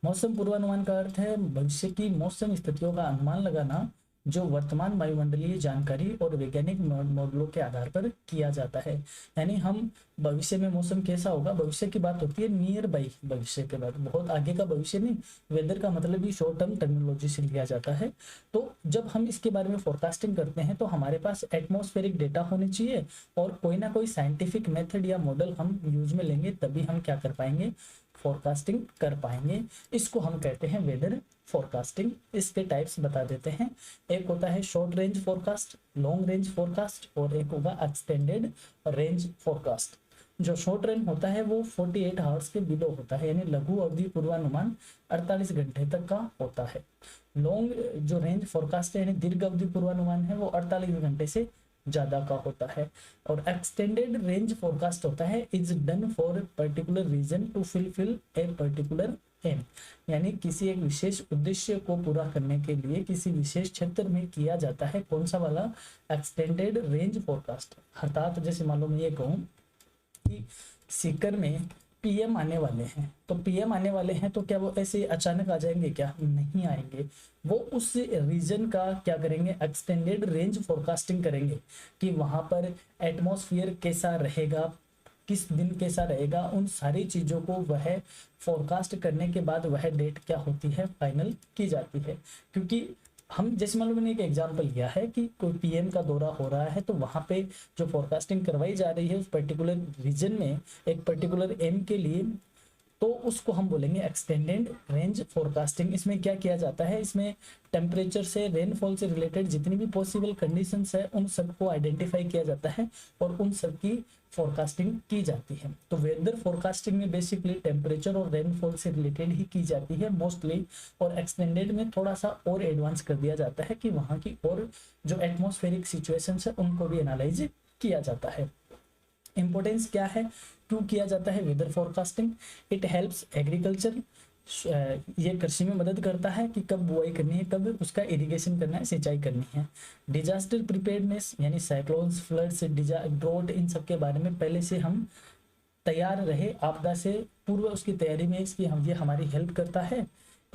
मौसम पूर्वानुमान का अर्थ है भविष्य की मौसम स्थितियों का अनुमान लगाना जो वर्तमान वायुमंडलीय जानकारी और वैज्ञानिक मॉडलों के आधार पर किया जाता है। यानी हम भविष्य में मौसम कैसा होगा, भविष्य की बात होती है नियर बाई, भविष्य के बाद, बहुत आगे का भविष्य नहीं। वेदर का मतलब भी शॉर्ट टर्म टेक्नोलॉजी से लिया जाता है। तो जब हम इसके बारे में फोरकास्टिंग करते हैं तो हमारे पास एटमॉस्फेरिक डेटा होने चाहिए और कोई ना कोई साइंटिफिक मेथड या मॉडल हम यूज में लेंगे, तभी हम क्या कर पाएंगे, फोरकास्टिंग कर पाएंगे। इसको हम कहते हैं वेदर फोरकास्टिंग। इसके टाइप्स बता देते हैं, एक होता है short range forecast, long range forecast, और एक होगा एक्सटेंडेड रेंज फोरकास्ट। जो शॉर्ट रेंज होता है वो 48 आवर्स के बिलो होता है, यानी लघु अवधि पूर्वानुमान 48 घंटे तक का होता है। लॉन्ग जो रेंज फोरकास्ट है यानी दीर्घ अवधि पूर्वानुमान है वो 48 घंटे से ज्यादा का होता है। और एक्सटेंडेड रेंज फोरकास्ट होता है is done for particular region to fulfil a particular aim, यानी किसी एक विशेष उद्देश्य को पूरा करने के लिए किसी विशेष क्षेत्र में किया जाता है। कौन सा वाला? Extended range forecast. अर्थात जैसे मान लो मैं ये कहूँ कि सीकर में पीएम आने वाले हैं, तो पीएम आने वाले हैं तो क्या वो ऐसे अचानक आ जाएंगे? क्या नहीं आएंगे, वो उस रीजन का क्या करेंगे, एक्सटेंडेड रेंज फोरकास्टिंग करेंगे कि वहां पर एटमॉस्फेयर कैसा रहेगा, किस दिन कैसा रहेगा, उन सारी चीजों को वह फोरकास्ट करने के बाद वह डेट क्या होती है, फाइनल की जाती है। क्योंकि हम जैसे मान लो मैंने एक एग्जांपल लिया है कि कोई पीएम का दौरा हो रहा है तो वहां पे जो फोरकास्टिंग करवाई जा रही है उस पर्टिकुलर रीजन में एक पर्टिकुलर एम के लिए, तो उसको हम बोलेंगे एक्सटेंडेड रेंज फोरकास्टिंग। इसमें क्या किया जाता है, इसमें टेम्परेचर से, रेनफॉल से रिलेटेड जितनी भी पॉसिबल कंडीशंस है उन सबको आइडेंटिफाई किया जाता है और उन सब की फोरकास्टिंग की जाती है। तो वेदर फोरकास्टिंग में बेसिकली टेम्परेचर और रेनफॉल से रिलेटेड ही की जाती है मोस्टली, और एक्सटेंडेड में थोड़ा सा और एडवांस कर दिया जाता है कि वहाँ की और जो एटमॉस्फेरिक सिचुएशंस है उनको भी एनालाइज किया जाता है। इंपॉर्टेंस क्या है, क्यों किया जाता है weather forecasting? It helps agriculture, ये कृषि में मदद करता है कि कब बुआई करनी है, कब उसका इरिगेशन करना है, सिंचाई करनी है। डिजास्टर प्रिपेयर्डनेस यानी साइक्लोन्स, फ्लड्स, ड्रॉट, इन सब के बारे में पहले से हम तैयार रहे, आपदा से पूर्व उसकी तैयारी में इसकी हम ये हमारी हेल्प करता है।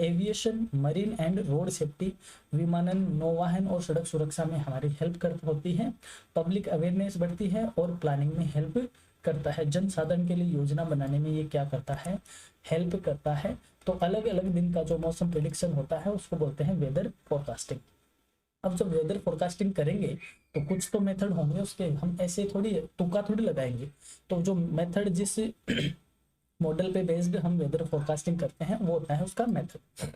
Aviation, marine and road safety, विमानन, नौवाहन और सड़क सुरक्षा में हमारी हेल्प कर होती है। पब्लिक अवेयरनेस बढ़ती है और प्लानिंग में हेल्प करता है। जनसाधन के लिए योजना बनाने में ये क्या करता है, हेल्प करता है। तो अलग अलग दिन का जो मौसम प्रिडिक्शन होता है उसको बोलते हैं वेदर फोरकास्टिंग। अब जब वेदर फोरकास्टिंग करेंगे तो कुछ तो मेथड होंगे उसके, हम ऐसे थोड़ी तुक्का थोड़ी लगाएंगे। तो जो मेथड जिस मॉडल पे बेस्ड हम वेदर फोरकास्टिंग करते हैं वो होता है उसका मेथड।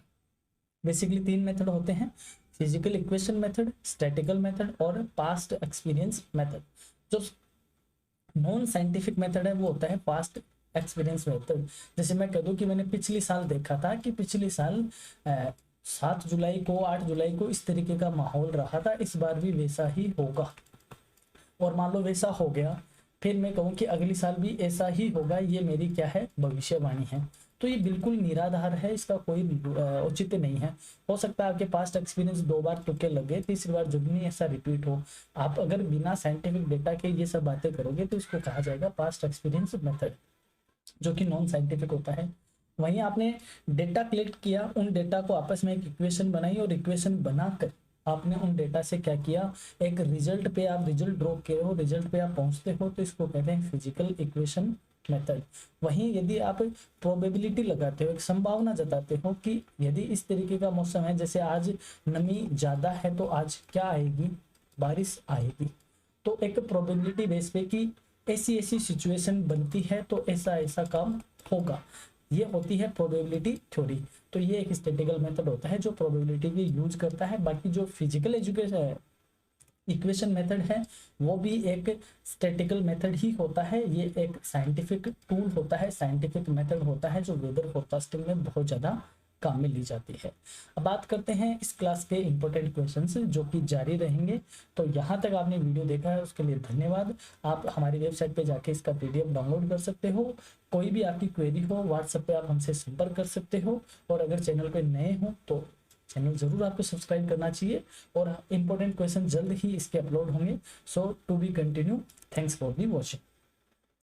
बेसिकली 3 मेथड होते हैं, physical equation method, statistical method और पास्ट एक्सपीरियंस मेथड। जो नॉन साइंटिफिक मेथड है वो होता है पास्ट एक्सपीरियंस मेथड। जैसे मैं कह दूं कि मैंने पिछले साल देखा था कि पिछले साल 7 जुलाई को 8 जुलाई को इस तरीके का माहौल रहा था, इस बार भी वैसा ही होगा, और मान लो वैसा हो गया, फिर मैं कहूँ कि अगले साल भी ऐसा ही होगा, ये मेरी क्या है, भविष्यवाणी है। तो ये बिल्कुल निराधार है, इसका कोई औचित्य नहीं है। हो सकता है आपके पास्ट एक्सपीरियंस 2 बार तुक्के लगे, तीसरी बार जब नहीं ऐसा रिपीट हो। आप अगर बिना साइंटिफिक डेटा के ये सब बातें करोगे तो इसको कहा जाएगा पास्ट एक्सपीरियंस मेथड, जो कि नॉन साइंटिफिक होता है। वहीं आपने डेटा कलेक्ट किया, उन डेटा को आपस में एक इक्वेशन बनाई और इक्वेशन बनाकर आपने उन डेटा से क्या किया, एक रिजल्ट पे आप रिजल्ट ड्रॉ किए हो, रिजल्ट पे आप पहुंचते हो, तो इसको कहते हैं फिजिकल इक्वेशन मेथड। वहीं यदि आप प्रोबेबिलिटी लगाते हो, एक संभावना जताते हो कि यदि इस तरीके का मौसम है, जैसे आज नमी ज्यादा है तो आज क्या आएगी, बारिश आएगी, तो एक प्रोबेबिलिटी बेस पे कि ऐसी ऐसी सिचुएशन बनती है तो ऐसा ऐसा काम होगा, ये होती है प्रोबेबिलिटी थ्योरी। तो ये एक स्टैटिकल मेथड होता है जो प्रोबेबिलिटी की यूज करता है। बाकी जो फिजिकल एजुकेशन इक्वेशन मेथड है वो भी एक स्टैटिकल मेथड ही होता है, ये एक साइंटिफिक टूल होता है, साइंटिफिक मेथड होता है जो वेदर फोरकास्टिंग में बहुत ज़्यादा काम में ली जाती है। अब बात करते हैं इस क्लास के इंपॉर्टेंट क्वेश्चंस जो कि जारी रहेंगे। तो यहाँ तक आपने वीडियो देखा है उसके लिए धन्यवाद। आप हमारी वेबसाइट पे जाके इसका PDF डाउनलोड कर सकते हो। कोई भी आपकी क्वेरी हो व्हाट्सएप पे आप हमसे संपर्क कर सकते हो, और अगर चैनल पे नए हो तो चैनल जरूर आपको सब्सक्राइब करना चाहिए, और इंपॉर्टेंट क्वेश्चन जल्द ही इसके अपलोड होंगे। So to be continue, thanks for the watching.